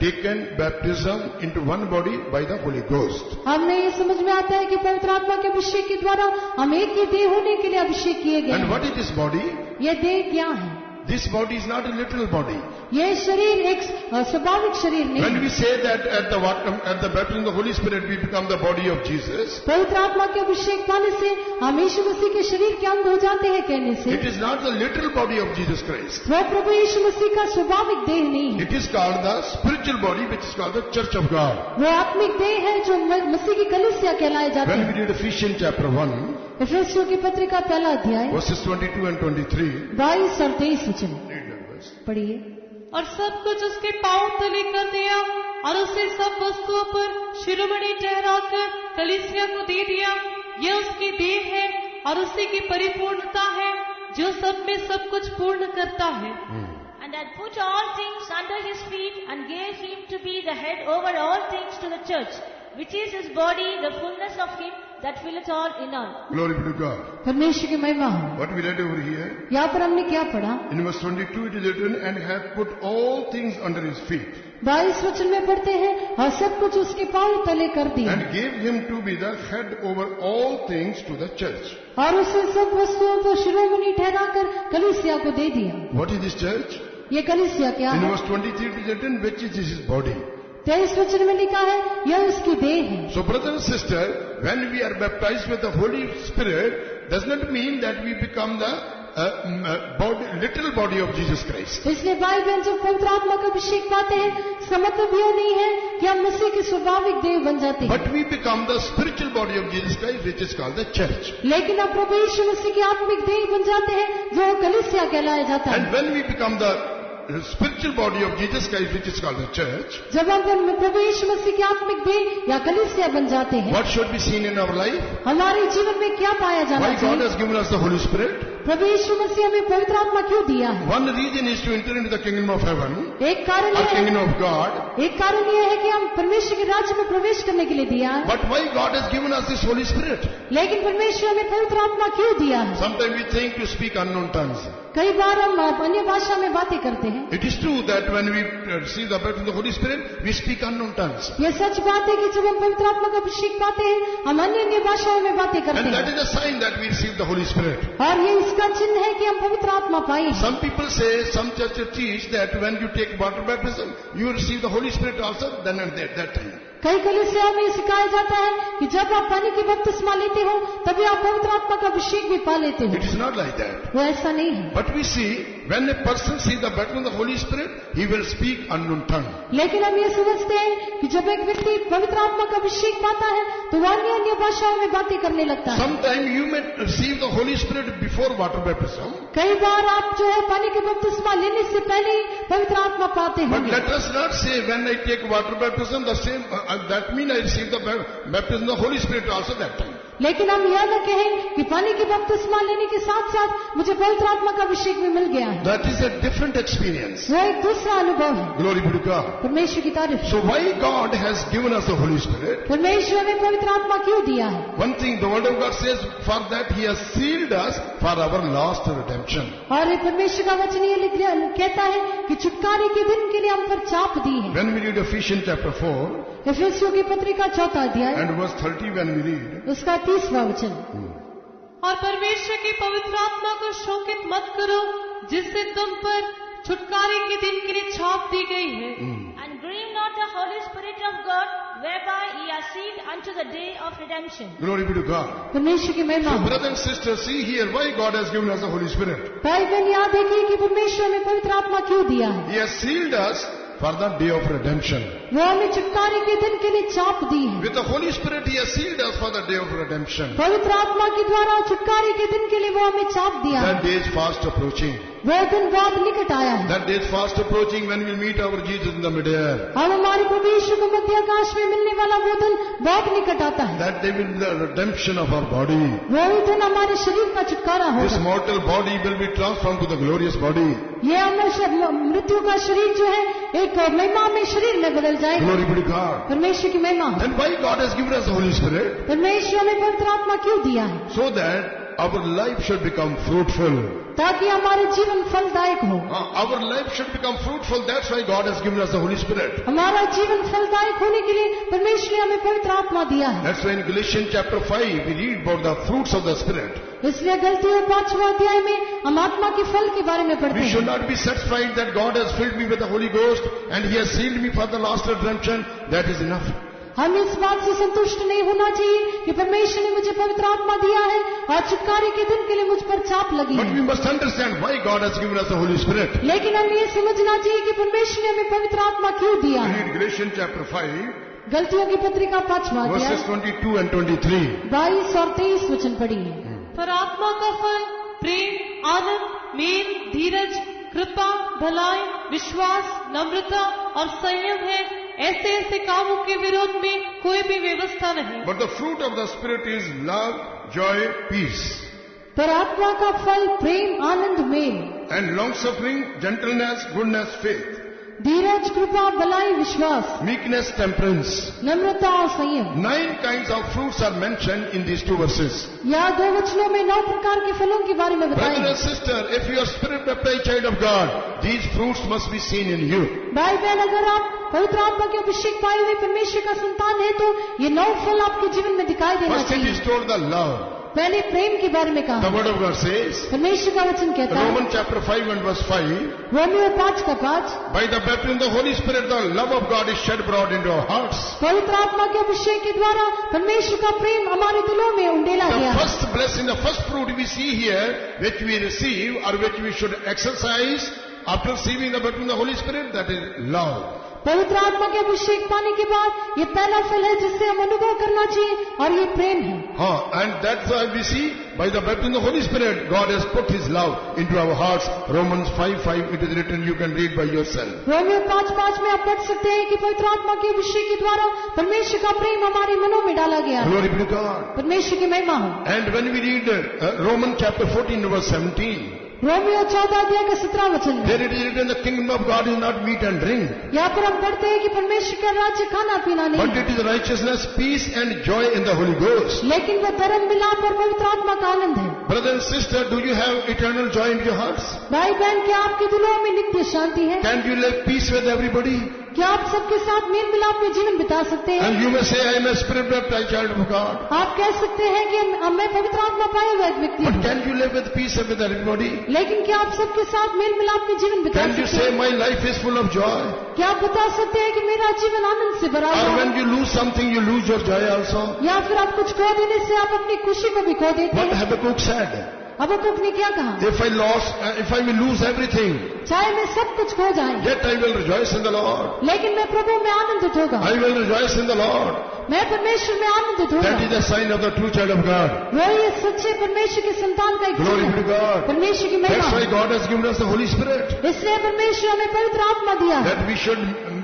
taken baptism into one body by the Holy Ghost. हमने ये समझ में आता है कि पवित्र आत्मा के अभिषेक के द्वारा हम एक ही देह होने के लिए अभिषेक किए गए And हैं। what is this body? ये देह क्या है? this body is not a literal body. यह शरीर एक स्वाभाविक शरीर नहीं When है। we say that at the baptism of the Holy Spirit we become the body of Jesus, पवित्र आत्मा के अभिषेक पाने से हम यीशु मसीह के शरीर के अंग हो जाते हैं कहने से it is not the literal body of Jesus Christ. वह प्रभु यीशु मसीह का स्वाभाविक देह नहीं है। It is called the spiritual body, which is called the Church of God. वह आत्मिक देह है जो मसीह की कलीसिया कहलाए जाते When हैं। we read Ephesians chapter 1, इफिसियों की पत्रिका पहला अध्याय verses 22 and 23, 22 और 23 वचन read that verse. पढ़िए। और सब कुछ उसके पांव तले कर दिया और उसे सब वस्तुओं पर शिरोमणि ठहराकर कलीसिया को दे दिया। यह उसकी देह है और उसी की परिपूर्णता है जो सब में सब कुछ पूर्ण करता है। And had put all things under his feet and gave him to be the head over all things to the church, which is his body, the fullness of him that filleth all in all. Glory be to God. परमेश्वर की महिमा हो। What we read over here, यहाँ पर हमने क्या पढ़ा? in verse 22 it is written, and hath put all things under his feet, 22 वचन में पढ़ते हैं और सब कुछ उसके पांव तले कर दिया and gave him to be the head over all things to the church. और उसे सब वस्तुओं को शिरोमणि ठहराकर कलीसिया को दे दिया। What is this church? ये कलीसिया क्या In है? verse 23 it is written, which is his body. 23 वचन में लिखा है यह उसकी देह है। So brother and sister, when we are baptized with the Holy Spirit, does not mean that we become the literal body of Jesus Christ. इसलिए भाई बहन जब पवित्र आत्मा का अभिषेक पाते हैं इसका मतलब यह नहीं है कि हम मसीह की स्वाभाविक देह बन जाते हैं, But we become the spiritual body of Jesus Christ, which is called the church. लेकिन हम प्रभु यीशु मसीह की आत्मिक देह बन जाते हैं जो कलीसिया कहलाया जाता है। And when we become the spiritual body of Jesus Christ, which is called the church, जब हम प्रभु यीशु मसीह की आत्मिक देह या कलीसिया बन जाते हैं, what should be seen in our life? हमारे जीवन में क्या पाया जाना Why God चाहिए? has given us the Holy Spirit? प्रभु यीशु मसीह हमें पवित्र आत्मा क्यों दिया है? One reason is to enter into the kingdom of heaven, एक कारण or यह kingdom है, of God. एक कारण यह है कि हम परमेश्वर के राज्य में प्रवेश करने के लिए दिया है। But why God has given us this Holy Spirit? लेकिन परमेश्वर हमें पवित्र आत्मा क्यों दिया है? Sometimes we think to speak unknown tongues. कई बार हम अन्य भाषा में बातें करते हैं। It is true that when we receive the baptism of the Holy Spirit, we speak unknown tongues. यह सच बात है कि जब हम पवित्र आत्मा का अभिषेक पाते हैं हम अन्य भाषाओं में बातें करते And that हैं is a sign that we receive the Holy Spirit. और ये इसका चिन्ह है कि हम पवित्र आत्मा पाए हैं। Some people say, some churches teach that when you take water baptism, you receive the Holy Spirit also, then and there, that time. कई कलीसियाओं में सिखाया जाता है कि जब आप पानी की बपतिस्मा लेते हो तभी आप पवित्र आत्मा का अभिषेक भी पा लेते हो। It is not like that. वो ऐसा नहीं है। But we see, when a person sees the baptism of the Holy Spirit, he will speak unknown tongue. लेकिन हम ये समझते हैं कि जब एक व्यक्ति पवित्र आत्मा का अभिषेक पाता है तो वह अन्य भाषाओं में बातें करने लगता है। Sometimes you may receive the Holy Spirit before water baptism. कई बार आप जो है पानी की बपतिस्मा लेने से पहले ही पवित्र आत्मा पाते But हैं। let us not say, when I take water baptism, the same, that means I receive the baptism of the Holy Spirit also that time. लेकिन हम यह न कहें कि पानी की बपतिस्मा लेने के साथ साथ मुझे पवित्र आत्मा का अभिषेक भी मिल गया है। That is a different experience. वो एक दूसरा अनुभव है। Glory be to God. परमेश्वर की तारीफ। So why God has given us the Holy Spirit? परमेश्वर ने पवित्र आत्मा क्यों दिया है? One thing the Word of God says, for that He has sealed us for our last redemption. और ये परमेश्वर का वचन ये कहता है कि छुटकारे के दिन के लिए हम पर छाप दी है। When we read Ephesians chapter 4 इफिसियों की पत्रिका 4 अध्याय and verse 30, when we read, उसका 30वां वचन, और परमेश्वर की पवित्र आत्मा को शोकित मत करो जिससे तुम पर छुटकारे के दिन के लिए छाप दी गई है। And grieve not the Holy Spirit of God, whereby ye are sealed unto the day of redemption. glory be to God. परमेश्वर की महिमा। So brothers and sisters, see here why God has given us the Holy Spirit. भाई बहन याद देखिए कि परमेश्वर ने पवित्र आत्मा क्यों दिया है। He has sealed us for the day of redemption. वो हमें छुटकारे के दिन के लिए छाप दी है। With the Holy Spirit, He has sealed us for the day of redemption. पवित्र आत्मा के द्वारा छुटकारे के दिन के लिए वो हमें छाप दिया है। That day is fast approaching. वो दिन बहुत निकट आया है। That day is fast approaching when we meet our Jesus in the midair. हम हमारे प्रभु यीशु को मध्य आकाश में मिलने वाला वो दिन बहुत निकट आता है। That day will be the redemption of our body. वो दिन हमारे शरीर का छुटकारा This होगा। mortal body will be transformed to the glorious body. ये हमारे मृत्यु का शरीर जो है एक महिमा में शरीर में बदल जाएगा। Glory be to God. परमेश्वर की महिमा। Then why God has given us the Holy Spirit? परमेश्वर ने पवित्र आत्मा क्यों दिया है? So that our life should become fruitful. ताकि हमारे जीवन फलदायक हो। Our life should become fruitful. That's why God has given us the Holy Spirit. हमारा जीवन फलदायक होने के लिए परमेश्वर ने हमें पवित्र आत्मा दिया है। That's why in Galatians chapter 5 we read about the fruits of the Spirit. इसलिए गलतियों 5वां अध्याय में हम आत्मा के फल के बारे में पढ़ते We should हैं। not be satisfied that God has filled me with the Holy Ghost and He has sealed me for the last redemption. That is enough. हम इस बात से संतुष्ट नहीं होना चाहिए कि परमेश्वर ने मुझे पवित्र आत्मा दिया है और छुटकारे के दिन के लिए मुझ पर छाप लगी But है। we must understand why God has given us the Holy Spirit. लेकिन हमें ये समझना चाहिए कि परमेश्वर ने हमें पवित्र आत्मा क्यों दिया We है। read Galatians chapter 5 गलतियों की पत्रिका 5वां अध्याय verses 22 and 23. 22 और 23 वचन पढ़िए। पर आत्मा का फल प्रेम, आनंद, मेल, धीरज, कृपा, भलाई, विश्वास, नम्रता और संयम है। ऐसे कामों के विरोध में कोई भी व्यवस्था नहीं। But the fruit of the Spirit is love, joy, peace, पर आत्मा का फल प्रेम, आनंद, मेल, and long-suffering, gentleness, goodness, faith, धीरज, कृपा, भलाई, विश्वास, meekness, temperance. नम्रता और संयम। 9 kinds of fruits are mentioned in these 2 verses. यहाँ 2 वचनों में 9 प्रकार के फलों के बारे में Brother बताया। and sister, if you are spirit-baptized child of God, these fruits must be seen in you. भाई बहन, अगर आप पवित्र आत्मा के अभिषेक पाए हुए परमेश्वर का संतान है तो ये 9 फल आपके जीवन में दिखाई देना First it चाहिए। is told the love. पहले प्रेम के बारे में The कहा। word of God says, परमेश्वर का वचन कहता है Romans chapter 5 and verse 5, Romeo 5:5, by the baptism of the Holy Spirit, the love of God is shed abroad into our hearts. पवित्र आत्मा के अभिषेक के द्वारा परमेश्वर का प्रेम हमारे दिलों में उंडेला The गया है। first blessing, the first fruit we see here, which we receive or which we should exercise after receiving the baptism of the Holy Spirit, that is love. पवित्र आत्मा के अभिषेक पाने के बाद ये पहला फल है जिससे हम अनुभव करना चाहिए और ये प्रेम है। And that's why we see by the baptism of the Holy Spirit, God has put His love into our hearts. Romans 5:5, it is written, you can read by yourself. Romeo 5:5 में आप पढ़ सकते हैं कि पवित्र आत्मा के अभिषेक के द्वारा परमेश्वर का प्रेम हमारे मनों में डाला गया है। Glory be to God. परमेश्वर की महिमा हो। And when we read Romans chapter 14 verse 17, Romeo 14 अध्याय का 17 वचन में there it is written, the kingdom of God is not meat and drink, यहाँ पर हम पढ़ते हैं कि परमेश्वर का राज्य खाना पीना नहीं but है, it is righteousness, peace and joy in the Holy Ghost. लेकिन वह धर्म मिलाप और पवित्र आत्मा का आनंद है। Brother and sister, do you have eternal joy in your hearts? भाई बहन, क्या आपके दिलों में नित्य शांति है? Can you live peace with everybody? क्या आप सबके साथ मेल मिलाप में जीवन बिता सकते हैं? And you may say, I am a spirit baptized child of God. आप कह सकते हैं कि मैं पवित्र आत्मा पाया हुआ एक व्यक्ति But हूँ, can you live with peace with everybody? लेकिन क्या आप सबके साथ मेल मिलाप में जीवन बिता Can you सकते say, हैं? my life is full of joy? क्या आप बता सकते हैं कि मेरा जीवन आनंद से भरा Or हुआ when है? you lose something, you lose your joy also? या फिर आप कुछ खो देने से आप अपनी खुशी को भी खो देते What हैं? Habakkuk said, हबक्कुक ने क्या कहा? if I will lose everything, चाहे मैं सब कुछ खो जाए, yet I will rejoice in the Lord. लेकिन मैं प्रभु में आनंदित होगा। I will rejoice in the Lord. मैं परमेश्वर में आनंदित That होगा। is the sign of the true child of God. वही इस सच्चे परमेश्वर के संतान का एक Glory चिन्ह be to है। God. परमेश्वर की महिमा That's why है। God has given us the Holy Spirit. इसलिए परमेश्वर हमें पवित्र आत्मा दिया है, That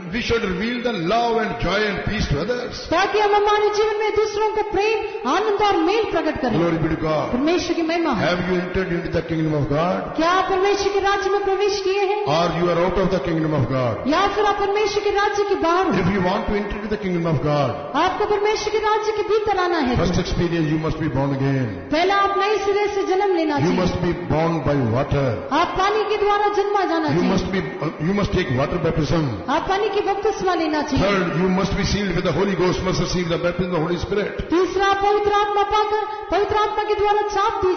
we should reveal the love and joy and peace to others. ताकि हम हमारे जीवन में दूसरों को प्रेम, आनंद और मेल प्रकट करें। Glory be to God. परमेश्वर की महिमा है। Have you entered into the kingdom of God? क्या आप परमेश्वर के राज्य में प्रवेश किए हैं, Or you are out of the kingdom of God? या फिर आप परमेश्वर के राज्य के बाहर हो? If you want to enter into the kingdom of God, आपको परमेश्वर के राज्य के भीतर आना है first experience, you must be born again. पहला आप नए सिरे से जन्म लेना You चाहिए। must be born by water. आप पानी के द्वारा जन्मा जाना You चाहिए। must take water baptism. आप पानी की बपतिस्मा लेना चाहिए। Third, you must be sealed with the Holy Ghost, must receive the baptism of the Holy Spirit. तीसरा, पवित्र आत्मा पाकर पवित्र आत्मा के द्वारा छाप दी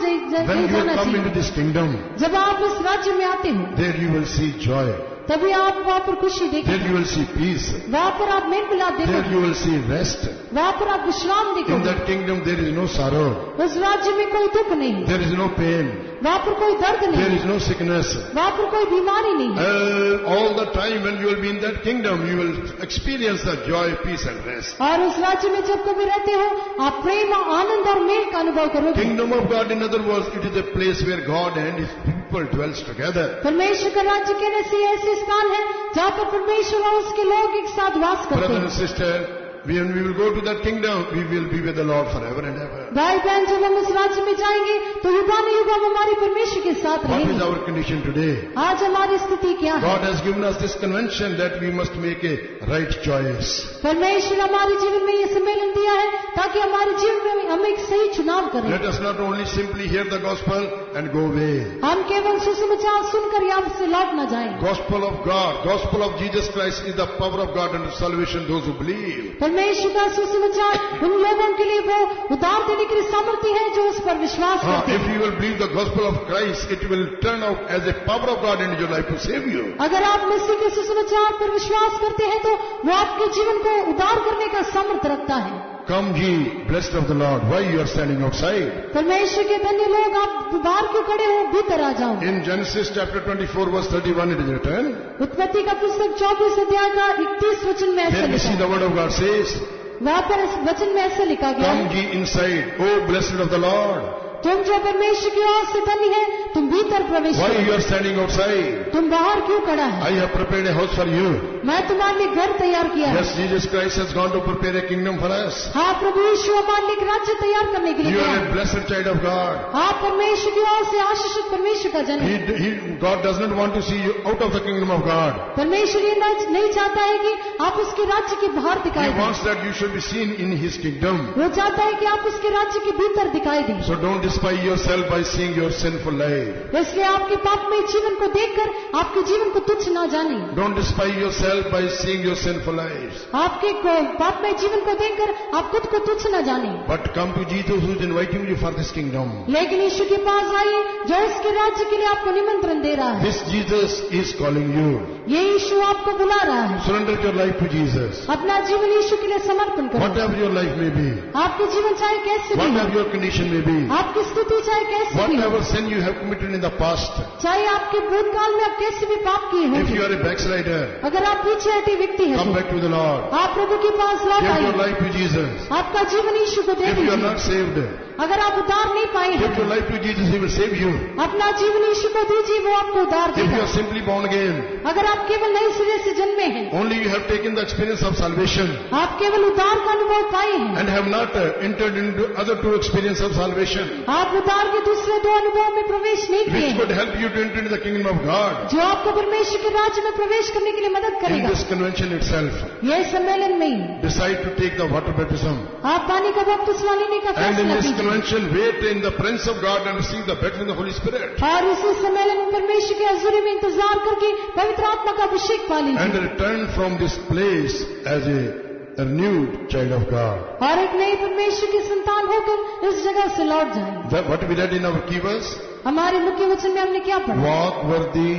When you जाना come into चाहिए। this kingdom, जब आप इस राज्य में आते हो, there you will see joy. तभी आप वहाँ पर खुशी There देखेंगे, you will see peace. वहाँ पर आप मेल मिलाप There देखेंगे, you will see rest. वहाँ पर आप विश्राम In देखेंगे। that kingdom, there is no sorrow. उस राज्य में कोई दुख नहीं, There is no pain. वहाँ पर कोई दर्द There नहीं, is no sickness. वहाँ पर कोई बीमारी नहीं। All the time when you will be in that kingdom, you will experience the joy, peace and rest. और उस राज्य में जब कभी रहते हो, आप प्रेम, आनंद और मेल का अनुभव करोगे। Kingdom of God, in other words, it is a place where God and His people dwells together. परमेश्वर का राज्य कहने से ऐसे स्थान है जहाँ पर परमेश्वर और उसके लोग एक साथ वास करते Brother हैं। and sister, when we will go to that kingdom, we will be with the Lord forever and ever. भाई बहन, जब हम उस राज्य में जाएंगे तो युगानुयुग हम हमारे परमेश्वर के साथ What is रहेंगे। our condition today? आज हमारी स्थिति क्या है? God has given us this convention that we must make a right choice. परमेश्वर हमारे जीवन में ये सम्मेलन दिया है ताकि हमारे जीवन में हम एक सही चुनाव करें। Let us not only simply hear the gospel and go away. हम केवल सुसमाचार सुनकर यहाँ से लौट न जाएं। Gospel of God, gospel of Jesus Christ is the power of God unto salvation those who believe. परमेश्वर का सुसमाचार उन लोगों के लिए वो उद्धार देने के लिए सामर्थ्य है जो उस पर विश्वास करते If हैं। you will believe the gospel of Christ, it will turn out as a power of God in your life to save you. अगर आप मसीह के सुसमाचार पर विश्वास करते हैं तो वो आपके जीवन को उद्धार करने का सामर्थ्य रखता है। Come ye, blessed of the Lord. Why you are standing outside? परमेश्वर के धन्य लोग, आप बाहर क्यों खड़े हो? भीतर आ जाओ। In Genesis chapter 24 verse 31 it is written, उत्पत्ति का पुस्तक 24 अध्याय का 31 वचन में ऐसा there we लिखा see है। the word of God says, वहाँ पर इस वचन में ऐसा लिखा गया Come है, ye inside, O blessed of the Lord. तुम जो परमेश्वर की ओर से धन्य है, तुम भीतर प्रवेश Why करो। you are standing outside? तुम बाहर क्यों खड़ा है? I have prepared a house for you. मैं तुम्हारे लिए घर तैयार किया है। Yes, Jesus Christ has gone to prepare a kingdom for us. हाँ, प्रभु यीशु हमारे लिए एक राज्य तैयार करने के लिए You गया are है। a blessed child of God. हाँ, परमेश्वर की ओर से आशीषित परमेश्वर का जन है। God does not want to see you out of the kingdom of God. परमेश्वर ये नहीं चाहता है कि आप उसके राज्य के बाहर He दिखाई दें। wants that you should be seen in His kingdom. वो चाहता है कि आप उसके राज्य के भीतर दिखाई दें। So don't despise yourself by seeing your sinful life. इसलिए आपके पापमय जीवन को देखकर आपके जीवन को तुच्छ न जाने। Don't despise yourself by seeing your sinful lives. आपके पापमय जीवन को देखकर आप खुद को तुच्छ न जाने, But come to Jesus who is inviting you for this kingdom. लेकिन यीशु के पास आइए जो इसके राज्य के लिए आपको निमंत्रण दे रहा है। This Jesus is calling you. ये यीशु आपको बुला रहा है। Surrender your life to Jesus. अपना जीवन यीशु के लिए समर्पण करो। Whatever your life may be, आपके जीवन चाहे कैसे भी हो, whatever your condition may be, आपकी स्थिति चाहे कैसे भी हो, whatever sin you have committed in the past, चाहे आपके भूतकाल में आप कैसे भी पाप किए if होंगे, you are a backslider, अगर आप पीछे हटे व्यक्ति हैं come तो back to the Lord. आप प्रभु के पास लौट Give your आइए। life to Jesus. आपका जीवन यीशु को दे If you are दीजिए। not saved, अगर आप उद्धार नहीं पाए give your हैं, life to Jesus, He will save you. अपना जीवन यीशु को दीजिए, वो आपको उद्धार If you देगा। are simply born again, अगर आप केवल नए सिरे से जन्मे हैं, only you have taken the experience of salvation आप केवल उद्धार का अनुभव पाए हैं, and have not entered into other two experiences of salvation, आप उद्धार के दूसरे दो अनुभव में प्रवेश नहीं किए which हैं, could help you to enter into the kingdom of God. जो आपको परमेश्वर के राज्य में प्रवेश करने के लिए मदद In करेगा। this convention itself, यह सम्मेलन में ही decide to take the water baptism. आप पानी का बपतिस्मा लेने का And in फैसला this कीजिए convention, wait in the presence of God and receive the baptism of the Holy Spirit. और इसी सम्मेलन में परमेश्वर के हजूरी में इंतजार करके पवित्र आत्मा का अभिषेक पा And लीजिए return from this place as a renewed child of God. और एक नई परमेश्वर की संतान होकर इस जगह से लौट जाए। What we read in our key verse, हमारे मुख्य वचन में हमने क्या पढ़ा? walk worthy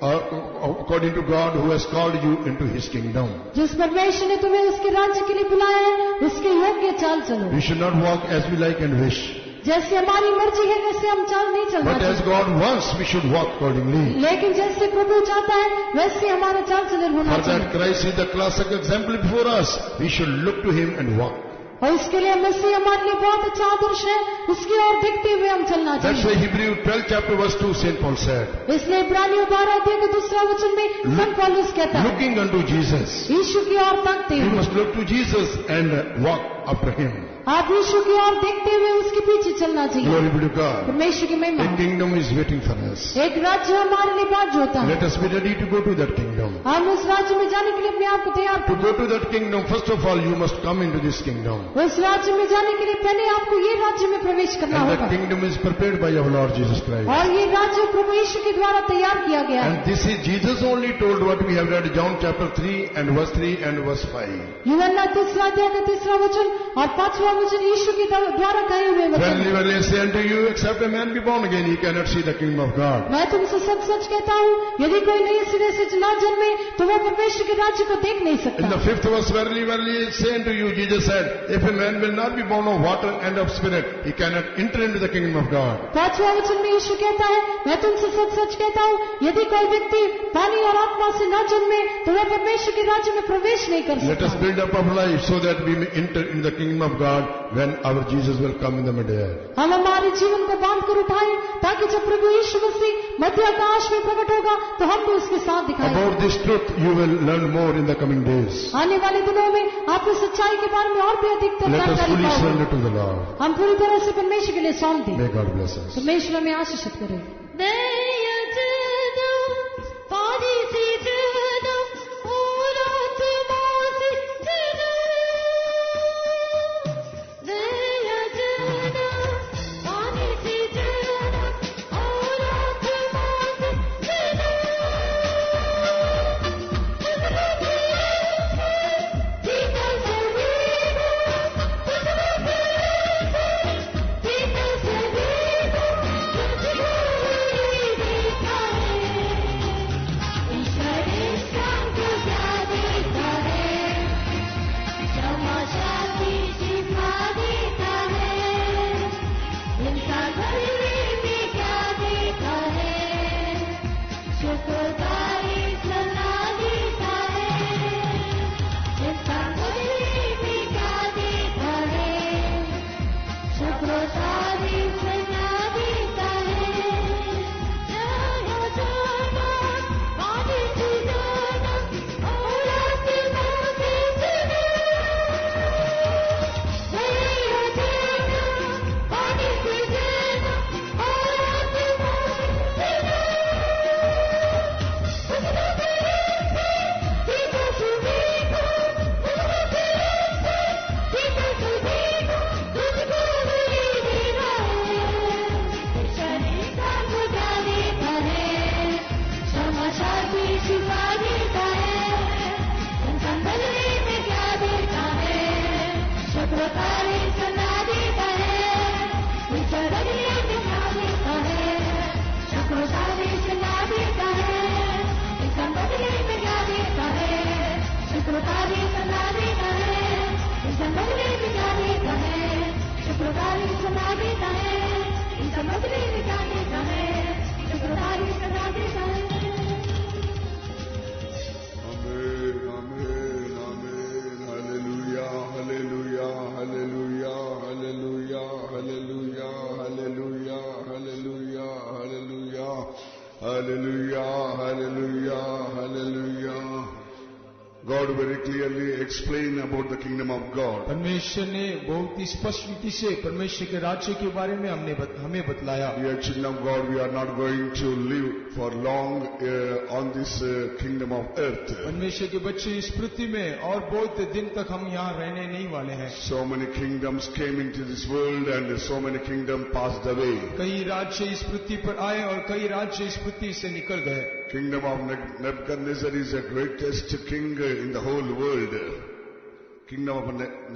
according to God who has called you into His kingdom. जिस परमेश्वर ने तुम्हें उसके राज्य के लिए बुलाया है उसके योग्य चाल चलो। We should not walk as we like and wish, जैसे हमारी मर्जी है वैसे हम चाल नहीं चलना but as चाहिए, God wants, we should walk accordingly. लेकिन जैसे प्रभु चाहता है वैसे हमारा चाल चलन होना For चाहिए। that Christ is the classic example before us. We should look to Him and walk. और इसके लिए मसीह हमारे लिए बहुत अच्छा आदर्श है, उसकी ओर देखते हुए हम चलना That's चाहिए। why Hebrews 12 chapter verse 2 St. Paul said, इसलिए इब्रानियों 12 अध्याय के दूसरा वचन में संत पौलुस कहता है, looking unto Jesus. यीशु की ओर ताकते You हुए must look to Jesus and walk after Him. आप यीशु की ओर देखते हुए उसके पीछे चलना चाहिए। Glory be to God. परमेश्वर की महिमा। A kingdom is waiting for us. एक राज्य हमारे लिए बाट जोता है। Let us be ready to go to that kingdom. हम उस राज्य में जाने के लिए अपने आप को तैयार To करें। go to that kingdom, first of all, you must come into this kingdom. उस राज्य में जाने के लिए पहले आपको ये राज्य में प्रवेश करना And होगा that kingdom is prepared by our Lord Jesus Christ. और ये राज्य प्रभु यीशु के द्वारा तैयार किया गया है। And this is Jesus only told what we have read John chapter 3 and verse 3 and verse 5. यूहन्ना 3 अध्याय का 3 वचन और 5वां वचन यीशु के द्वारा कहे हुए वचन। Verily, verily, I say unto you, except a man be born again, he cannot see the kingdom of God. मैं तुमसे सच सच कहता हूँ, यदि कोई नए सिरे से ना जन्मे तो वो परमेश्वर के राज्य को देख नहीं In सकता। the 5th verse, verily, verily, I say unto you, Jesus said, if a man will not be born of water and of spirit, he cannot enter into the kingdom of God. 5वां वचन में यीशु कहता है, मैं तुमसे सच सच कहता हूँ, यदि कोई व्यक्ति पानी और आत्मा से न जन्मे तो वह परमेश्वर के राज्य में प्रवेश नहीं कर Let us सकता। build up our life so that we may enter in the kingdom of God when our Jesus will come in the mid-air. हम हमारे जीवन को बांध कर उठाएं ताकि जब प्रभु यीशु मसीह मध्य आकाश में प्रकट होगा तो हम भी उसके साथ दिखाएं। About this truth you will learn more in the coming days. आने वाले दिनों में आपको सच्चाई के बारे में और भी अधिक Let us जानकारी fully पाओगे। surrender to the Lord. हम पूरी तरह से परमेश्वर के लिए सौंप दें। May God bless us. परमेश्वर हमें आशीषित करे। Hallelujah, hallelujah, hallelujah. God very clearly explained about the kingdom of God. परमेश्वर ने बहुत ही स्पष्ट रीति से परमेश्वर के राज्य के बारे में हमें बतलाया। Dear children of God, we are not going to live for long on this kingdom of earth. परमेश्वर के बच्चे इस पृथ्वी में और बहुत दिन तक हम यहाँ रहने नहीं वाले हैं। So many kingdoms came into this world and so many kingdoms passed away. कई राज्य इस पृथ्वी पर आए और कई राज्य इस पृथ्वी से निकल गए। Kingdom of Nebuchadnezzar is the greatest king in the whole world. Kingdom of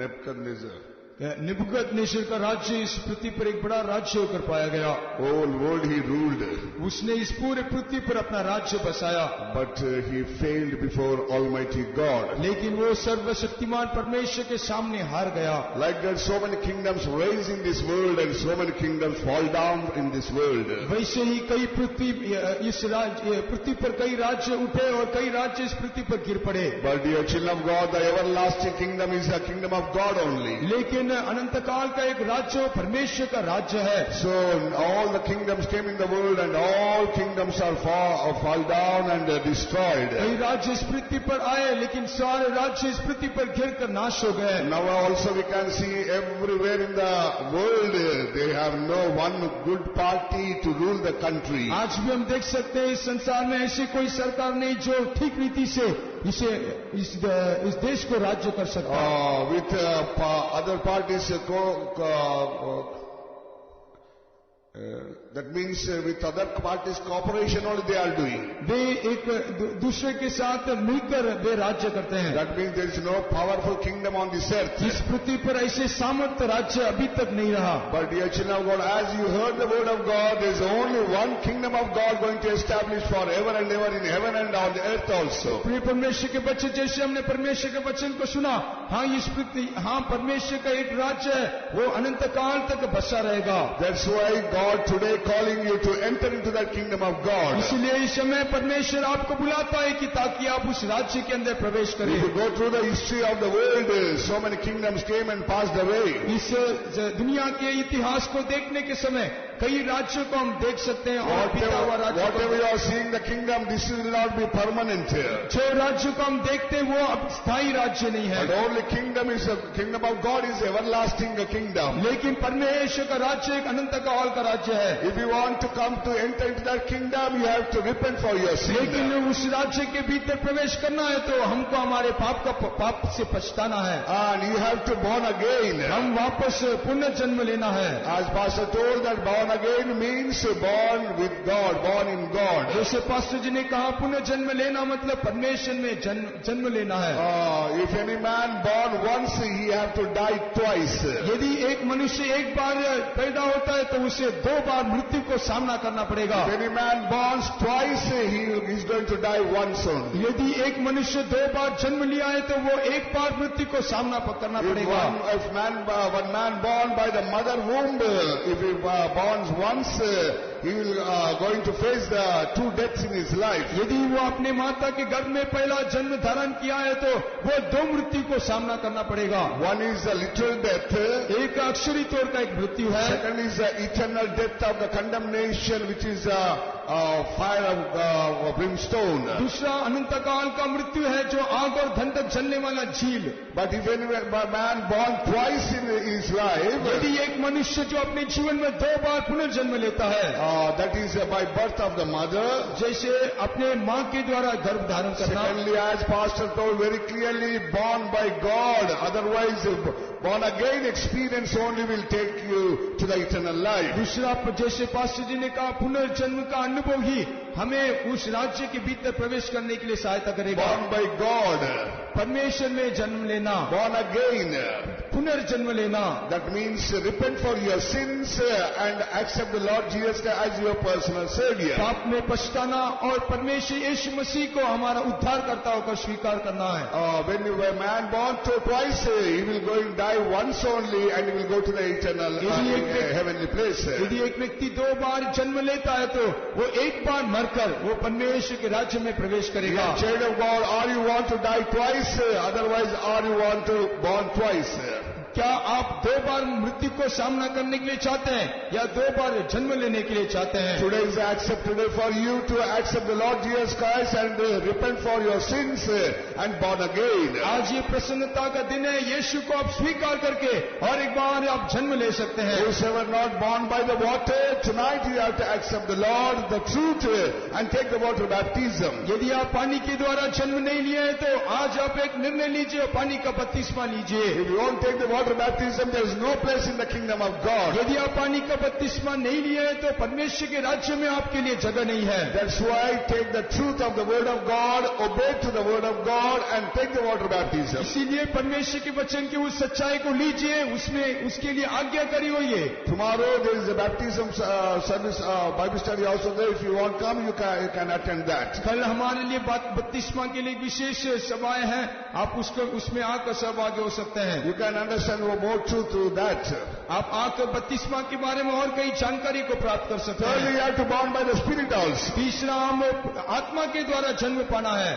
Nebuchadnezzar. निबूकदनेस्सर का राज्य इस पृथ्वी पर एक बड़ा राज्य होकर पाया गया। Whole world he ruled. उसने इस पूरे पृथ्वी पर अपना राज्य बसाया। But he failed before Almighty God. लेकिन वो सर्वशक्तिमान परमेश्वर के सामने हार गया। Like that, so many kingdoms rise in this world and so many kingdoms fall down in this world. वैसे ही कई पृथ्वी पर कई राज्य उठे और कई राज्य इस पृथ्वी पर गिर पड़े। But dear children of God, the everlasting kingdom is the kingdom of God only. लेकिन अनंत काल का एक राज्य परमेश्वर का राज्य है। So all the kingdoms came in the world and all kingdoms are fall down and destroyed. कई राज्य इस पृथ्वी पर आए लेकिन सारे राज्य इस पृथ्वी पर गिर कर नाश हो गए। Now also we can see everywhere in the world they have no one good party to rule the country. आज भी हम देख सकते हैं इस संसार में ऐसी कोई सरकार नहीं जो ठीक रीति से इस देश को राज्य कर सकता है। With other parties that means with other parties cooperation only they are doing. वे एक दूसरे के साथ मिलकर वे राज्य करते हैं। That means there is no powerful kingdom on this earth. इस पृथ्वी पर ऐसे सामर्थ्य राज्य अभी तक नहीं रहा। But dear children of God, as you heard the word of God, there is only one kingdom of God going to establish forever and ever in heaven and on the earth also. प्रिय परमेश्वर के बच्चे, जैसे हमने परमेश्वर के वचन को सुना, परमेश्वर का एक राज्य है, वो अनंत काल तक बसा रहेगा। That's why God today calling you to enter into that kingdom of God. इसलिए इस समय परमेश्वर आपको बुलाता है कि ताकि आप उस राज्य के अंदर प्रवेश करें. If you go through the history of the world, so many kingdoms came and passed away. इस दुनिया के इतिहास को देखने के समय कई राज्यों को हम देख सकते हैं और बीता हुआ राज्य. Whatever you are seeing the kingdom, this will not be permanent. जो राज्यों को हम देखते हैं वो अब स्थायी राज्य नहीं है. But only kingdom of God is everlasting kingdom. लेकिन परमेश्वर का राज्य एक अनंत काल का राज्य है. If you want to come to enter into that kingdom, you have to repent for your sin. लेकिन उस राज्य के भीतर प्रवेश करना है तो हमको हमारे पाप से पछताना है. And you have to born again. हम वापस पुनर्जन्म लेना है. As Pastor told, that born again means born with God, born in God. जैसे पास्टर जी ने कहा पुनर्जन्म लेना मतलब परमेश्वर में जन्म लेना है. If any man born once, he have to die twice. यदि एक मनुष्य एक बार पैदा होता है तो उसे 2 बार मृत्यु को सामना करना पड़ेगा. If any man born twice, he is going to die once only. यदि एक मनुष्य 2 बार जन्म लिया है तो वो 1 बार मृत्यु को सामना करना पड़ेगा. If one man born by the mother womb, if he born once, he will going to face the 2 deaths in his life. यदि वो अपने माता के गर्भ में पहला जन्म धारण किया है तो वो 2 मृत्यु को सामना करना पड़ेगा. One is the literal death. एक अक्षरी तौर का एक मृत्यु है. Second is the eternal death of the condemnation, which is fire of brimstone. दूसरा अनंत काल का मृत्यु है जो आग और गंधक जलने वाला झील. But if any man born twice in his life, यदि एक मनुष्य जो अपने जीवन में 2 बार पुनर्जन्म लेता है, that is by birth of the mother. जैसे अपने माँ के द्वारा गर्भ धारण करना. Secondly, as Pastor told very clearly, born by God. Otherwise, born again experience only will take you to the eternal life. दूसरा जैसे पास्टर जी ने कहा पुनर्जन्म का अनुभव ही हमें उस राज्य के भीतर प्रवेश करने के लिए सहायता करेगा. Born by God. परमेश्वर में जन्म लेना. Born again. पुनर्जन्म लेना. That means repent for your sins and accept the Lord Jesus Christ as your personal Savior. पाप में पछताना और परमेश्वर यीशु मसीह को हमारा उद्धारकर्ता होकर स्वीकार करना है. When a man born twice, he will go and die once only, and he will go to the eternal heavenly place. यदि एक व्यक्ति 2 बार जन्म लेता है तो वो 1 बार मरकर वो परमेश्वर के राज्य में प्रवेश करेगा. Child of God, or you want to die twice, otherwise, or you want to born twice. क्या आप 2 बार मृत्यु को सामना करने के लिए चाहते हैं या 2 बार जन्म लेने के लिए चाहते हैं? Today is accept today for you to accept the Lord Jesus Christ and repent for your sins and born again. आज ये प्रसन्नता का दिन है. यीशु को आप स्वीकार करके और एक बार आप जन्म ले सकते हैं. Whosoever not born by the water, tonight you have to accept the Lord, the truth, and take the water baptism. यदि आप पानी के द्वारा जन्म नहीं लिए हैं तो आज आप एक निर्णय लीजिए और पानी का बपतिस्मा लीजिए. If you won't take the water baptism, there is no place in the kingdom of God. यदि आप पानी का बपतिस्मा नहीं लिए हैं तो परमेश्वर के राज्य में आपके लिए जगह नहीं है. That's why take the truth of the word of God, obey to the word of God, and take the water baptism. इसीलिए परमेश्वर के वचन की उस सच्चाई को लीजिए, उसमें उसके लिए आज्ञाकारी होइए. Tomorrow there is a baptism service, Bible study also there. If you want to come, you can attend that. कल हमारे लिए बपतिस्मा के लिए विशेष सभाएं हैं. आप उसमें आकर सहभागी हो सकते हैं. You can understand more truth through that. आप आकर बपतिस्मा के बारे में और कई जानकारी को प्राप्त कर सकते हैं. Thirdly, you have to born by the Spirit also. तीसरा हम आत्मा के द्वारा जन्म पाना है.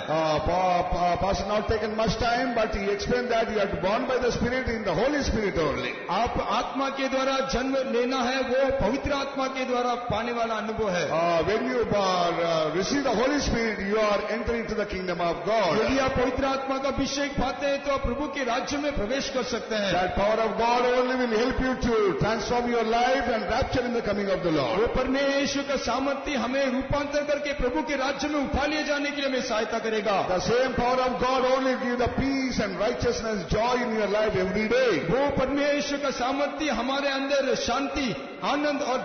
Pastor not taken much time, but he explained that you have to born by the Spirit in the Holy Spirit only. आप आत्मा के द्वारा जन्म लेना है, वो पवित्र आत्मा के द्वारा पाने वाला अनुभव है. When you receive the Holy Spirit, you are entering into the kingdom of God. यदि आप पवित्र आत्मा का अभिषेक पाते हैं तो आप प्रभु के राज्य में प्रवेश कर सकते हैं. That power of God only will help you to transform your life and rapture in the coming of the Lord. वो परमेश्वर का सामर्थ्य हमें रूपांतर करके प्रभु के राज्य में उठा लिए जाने के लिए हमें सहायता करेगा. The same power of God only give the peace and righteousness, joy in your life every day. वो परमेश्वर का सामर्थ्य हमारे अंदर शांति, आनंद और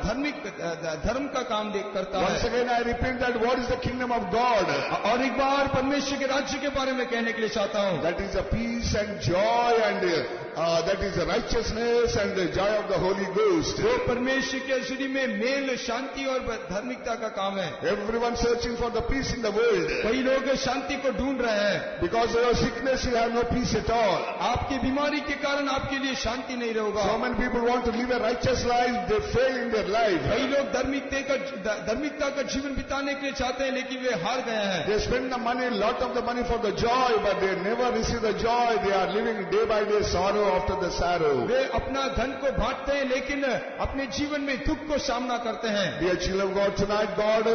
धर्म का काम करता है. Once again I repeat that what is the kingdom of God? और एक बार परमेश्वर के राज्य के बारे में कहने के लिए चाहता हूँ. That is a peace and joy and that is the righteousness and the joy of the Holy Ghost. वो परमेश्वर के असली में मेल, शांति और धार्मिकता का काम है. Everyone searching for the peace in the world. कई लोग शांति को ढूंढ रहे हैं. Because of your sickness, you have no peace at all. आपकी बीमारी के कारण आपके लिए शांति नहीं रहेगा. So many people want to live a righteous life, they fail in their life. कई लोग धार्मिकता का जीवन बिताने के लिए चाहते हैं, लेकिन वे हार गए हैं. They spend the money, lot of the money for the joy, but they never receive the joy. They are living day by day sorrow after the sorrow. वे अपना धन को बांटते हैं, लेकिन अपने जीवन में दुख को सामना करते हैं. Dear children of God, tonight God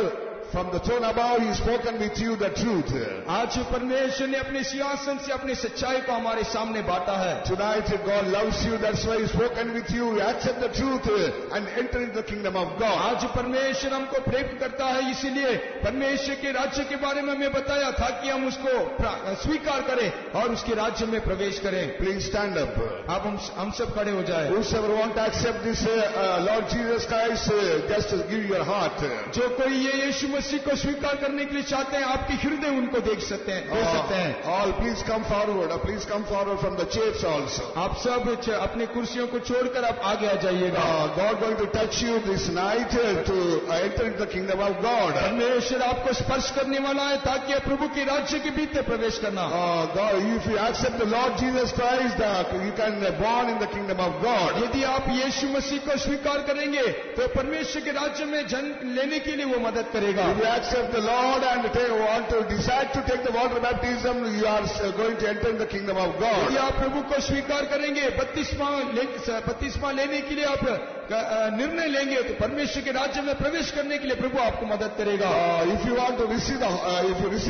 from the throne above, He spoken with you the truth. आज परमेश्वर ने अपने सिंहासन से अपनी सच्चाई को हमारे सामने बांटा है. Tonight God loves you, that's why He spoken with you. Accept the truth and enter into the kingdom of God. आज परमेश्वर हमको प्रेम करता है, इसीलिए परमेश्वर के राज्य के बारे में हमें बताया था कि हम उसको स्वीकार करें और उसके राज्य में प्रवेश करें. Please stand up. अब हम सब खड़े हो जाए. Whosoever want to accept this Lord Jesus Christ, just give your heart. जो कोई ये यीशु मसीह को स्वीकार करने के लिए चाहते हैं, आपके हृदय उनको देख सकते हैं. All please come forward. Please come forward from the chairs also. आप सब अपनी कुर्सियों को छोड़कर आप आगे आ जाइएगा. God going to touch you this night to enter into the kingdom of God. परमेश्वर आपको स्पर्श करने वाला है ताकि आप प्रभु के राज्य के भीतर प्रवेश करना. God, if you accept the Lord Jesus Christ, you can born in the kingdom of God. यदि आप यीशु मसीह को स्वीकार करेंगे तो परमेश्वर के राज्य में जन्म लेने के लिए वो मदद करेगा. If you accept the Lord and want to decide to take the water baptism, you are going to enter in the kingdom of God. यदि आप प्रभु को स्वीकार करेंगे, बपतिस्मा लेने के लिए आप निर्णय लेंगे, तो परमेश्वर के राज्य में प्रवेश करने के लिए प्रभु आपको मदद करेगा. If you want to receive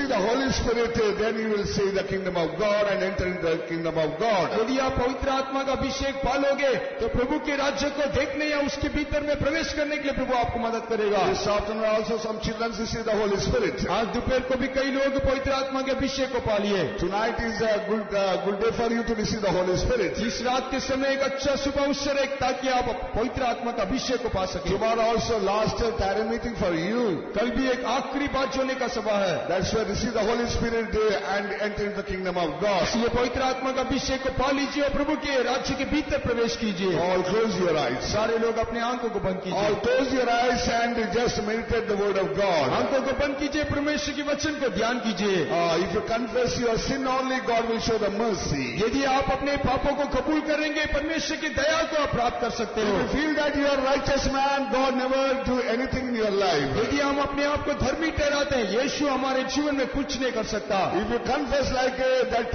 the Holy Spirit, then you will see the kingdom of God and enter into the kingdom of God. यदि आप पवित्र आत्मा का अभिषेक पालोगे तो प्रभु के राज्य को देखने या उसके भीतर में प्रवेश करने के लिए प्रभु आपको मदद करेगा. This afternoon also some children receive the Holy Spirit. आज दोपहर को भी कई लोग पवित्र आत्मा के अभिषेक को पा लिए. Tonight is a good day for you to receive the Holy Spirit. इस रात के समय एक अच्छा सुबह अवसर है ताकि आप पवित्र आत्मा का अभिषेक को पा सकें. Tomorrow also last tarry meeting for you. कल भी एक आखिरी बात जोने का सभा है. That's why receive the Holy Spirit and enter into the kingdom of God. इसलिए पवित्र आत्मा का अभिषेक को पा लीजिए और प्रभु के राज्य के भीतर प्रवेश कीजिए. All close your eyes. सारे लोग अपने आंखों को बंद कीजिए. All close your eyes and just meditate the word of God. आंखों को बंद कीजिए, परमेश्वर के वचन को ध्यान कीजिए. If you confess your sin only, God will show the mercy. यदि आप अपने पापों को कबूल करेंगे, परमेश्वर की दया को आप प्राप्त कर सकते हो. If you feel that you are a righteous man, God never do anything in your life. यदि हम अपने आप को धर्मी ठहराते हैं, यीशु हमारे जीवन में कुछ नहीं कर सकता. If you confess like that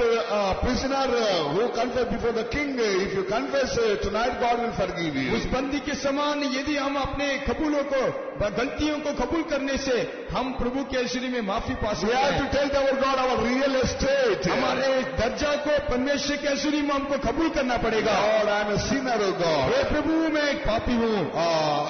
prisoner who confessed before the king, if you confess tonight, God will forgive you. उस बंदी के समान यदि हम अपने कबूलों को, गलतियों को कबूल करने से हम प्रभु के आशीर्वाद में माफी पा We सकते have हैं. to tell our God our real estate. हमारे दर्जा को परमेश्वर के आशीर्वाद में हमको कबूल करना पड़ेगा. Lord, I am a sinner, O God. हे प्रभु, मैं एक पापी हूँ.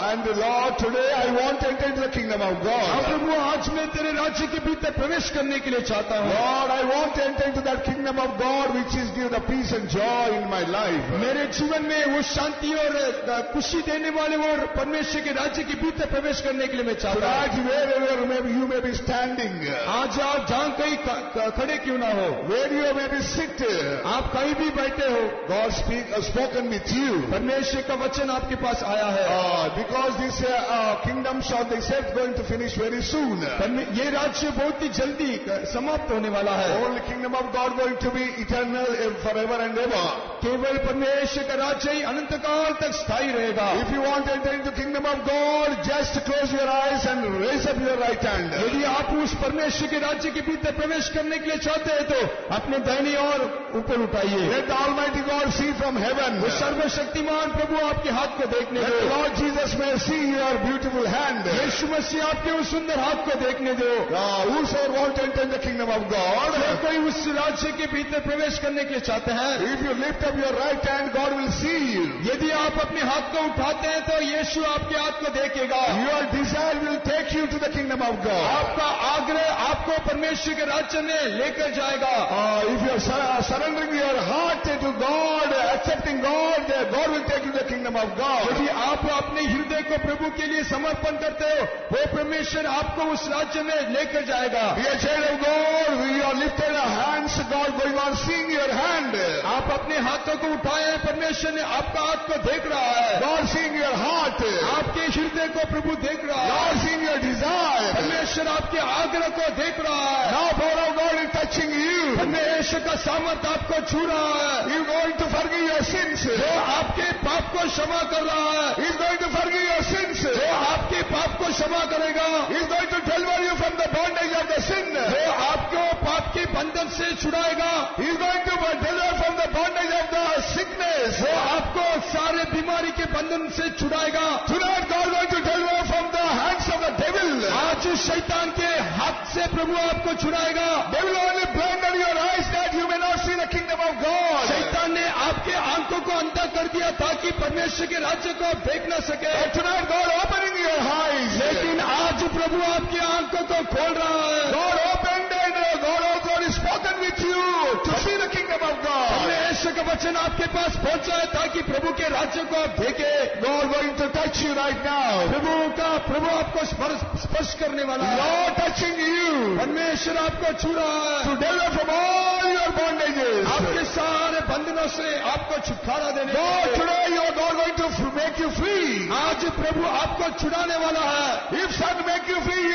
And Lord, today I want to enter into the kingdom of God. प्रभु, आज मैं तेरे राज्य के भीतर प्रवेश करने के लिए चाहता हूँ. Lord, I want to enter into that kingdom of God which is give the peace and joy in my life. मेरे जीवन में वो शांति और खुशी देने वाले वो परमेश्वर के राज्य के भीतर प्रवेश करने के लिए मैं चाहता हूँ. Tonight, wherever you may be standing, आज आप जहाँ कहीं खड़े क्यों ना हो, where you may be sit, आप कहीं भी बैठे हो, God spoken with you. परमेश्वर का वचन आपके पास आया है. Because this kingdom of the saints going to finish very soon. ये राज्य बहुत ही जल्दी समाप्त होने वाला है. Only kingdom of God going to be eternal forever and ever. केवल परमेश्वर का राज्य ही अनंत काल तक स्थायी रहेगा. If you want to enter into the kingdom of God, just close your eyes and raise up your right hand. यदि आप उस परमेश्वर के राज्य के भीतर प्रवेश करने के लिए चाहते हैं तो अपने दाहिनी ओर ऊपर उठाइए. Let the Almighty God see from heaven. वो सर्वशक्तिमान प्रभु आपके हाथ को देखने Let दो. the Lord Jesus may see your beautiful hand. यीशु मसीह आपके उस सुंदर हाथ को देखने दो. Whosoever want to enter in the kingdom of God, जो कोई उस राज्य के भीतर प्रवेश करने के लिए चाहते हैं, if you lift up your right hand, God will see you. यदि आप अपने हाथ को उठाते हैं तो यीशु आपके हाथ को देखेगा. Your desire will take you to the kingdom of God. आपका आग्रह आपको परमेश्वर के राज्य में लेकर जाएगा। If you are surrendering your heart to God, accepting God, God will take you to the kingdom of God. यदि आप अपने हृदय को प्रभु के लिए समर्पण करते हो, वो परमेश्वर आपको उस राज्य में लेकर जाएगा। Dear child of God, we are lifted our hands, God going on seeing your hand. आप अपने हाथों को उठाए हैं, परमेश्वर ने आपका हाथ को देख रहा है। God seeing your heart. आपके हृदय को प्रभु देख रहा है। God seeing your desire. परमेश्वर आपके आग्रह को देख रहा है। Now power of God is touching you. परमेश्वर का सामर्थ्य आपको छू रहा है। He is going to forgive your sins. वो आपके पाप को क्षमा कर रहा है। He is going to forgive your sins. वो आपके पाप को क्षमा करेगा। He is going to deliver you from the bondage of the sin. वो आपको पाप के बंधन से छुड़ाएगा। He is going to deliver from the bondage of the sickness. वो आपको सारे बीमारी के बंधन से छुड़ाएगा। Tonight God is going to deliver from the hands of the devil. आज शैतान के हाथ से प्रभु आपको छुड़ाएगा। Devil only blinded your eyes that you may not see the kingdom of God. शैतान ने आपके आंखों को अंधा कर दिया ताकि परमेश्वर के राज्य को आप देख न सके। But tonight God opening your eyes. लेकिन आज प्रभु आपकी आंखों को खोल रहा है। God opened and God also has spoken with you to see the kingdom of God. परमेश्वर का वचन आपके पास पहुंचा है ताकि प्रभु के राज्य को आप देखें। God going to touch you right now. प्रभु आपको स्पर्श करने वाला है। Lord touching you. परमेश्वर आपको छू रहा है। To deliver from all your bondages. आपके सारे बंधनों से आपको छुटकारा देने। God today God going to make you free. आज प्रभु आपको छुड़ाने वाला है। If Son make you free,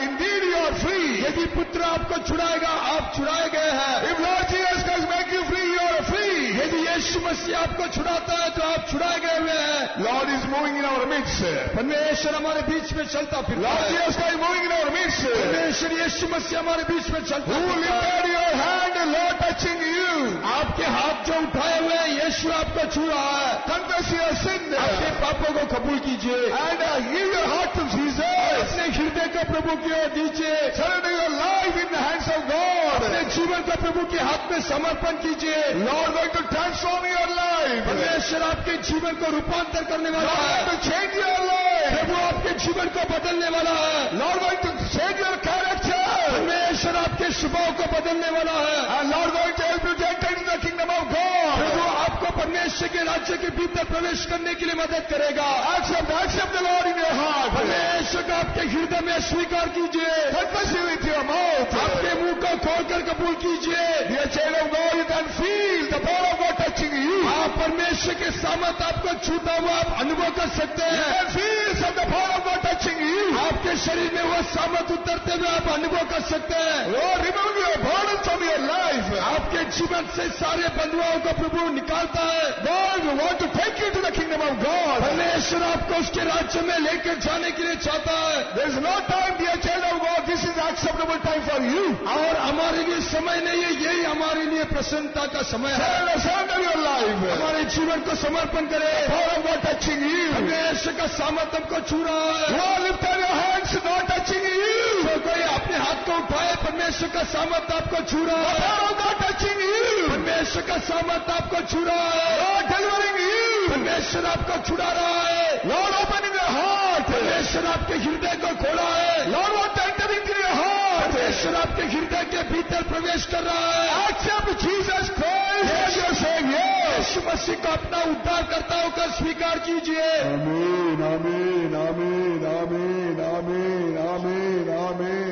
indeed you are free. यदि पुत्र आपको छुड़ाएगा, आप छुड़ाए गए हैं। If Lord Jesus Christ make you free, you are free. यदि यीशु मसीह आपको छुड़ाता है तो आप छुड़ाए गए हुए हैं। Lord is moving in our midst. परमेश्वर हमारे बीच में चलता फिरता Lord है। Jesus Christ moving in our midst. परमेश्वर यीशु मसीह हमारे बीच में चलता Who फिरता है। lifted your hand, Lord touching you. आपके हाथ जो उठाए हुए हैं, यीशु आपको छू रहा है। Confess your sin. अपने पापों को कबूल कीजिए And give your heart to Jesus. अपने हृदय को प्रभु की ओर दीजिए। Surrender your life in the hands of God. अपने जीवन को प्रभु के हाथ में समर्पण कीजिए। Lord going to transform your life. परमेश्वर आपके जीवन को रूपांतर करने वाला Lord है। going to change your life. प्रभु आपके जीवन को बदलने वाला है। Lord going to change your character. परमेश्वर आपके स्वभाव को बदलने वाला है। And Lord going to help you to enter into the kingdom of God. प्रभु आपको परमेश्वर के राज्य के भीतर प्रवेश करने के लिए मदद करेगा। Accept the Lord in your heart. परमेश्वर को आपके हृदय में स्वीकार कीजिए। Confess him with your mouth. आपके मुंह को खोलकर कबूल कीजिए। Dear child of God, you can feel the power of God touching you. आप परमेश्वर के सामर्थ आपको छूता हुआ आप अनुभव कर सकते You हैं। can feel the power of God touching you. आपके शरीर में वह सामर्थ उतरते हुए आप अनुभव कर सकते हैं। Lord, remove your burdens from your life. आपके जीवन से सारे बंधुओं को प्रभु निकालता है। God want to take you to the kingdom of God. परमेश्वर आपको उसके राज्य में लेकर जाने के लिए चाहता है। There is no time, dear child of God. This is acceptable time for you. और हमारे लिए समय नहीं है, यही हमारे लिए प्रसन्नता का समय है। Surrender your life. हमारे जीवन को समर्पण करें। Power of God touching you. परमेश्वर का सामर्थ हमको छू रहा है। Lord, lift up your hands, God touching you. जो कोई अपने हाथ को उठाए, परमेश्वर का सामर्थ आपको छू रहा है। Power of God touching you. परमेश्वर का सामर्थ आपको छू रहा है। Lord, delivering you. परमेश्वर आपको छुड़ा रहा है। Lord, opening your heart. परमेश्वर आपके हृदय को खोला है। Lord, want to enter into your heart. परमेश्वर आपके हृदय के भीतर प्रवेश कर रहा है। Accept Jesus Christ as your Savior. यीशु मसीह को अपना उद्धारकर्ता होकर स्वीकार कीजिए। Amen, amen, amen, amen, amen, amen, amen.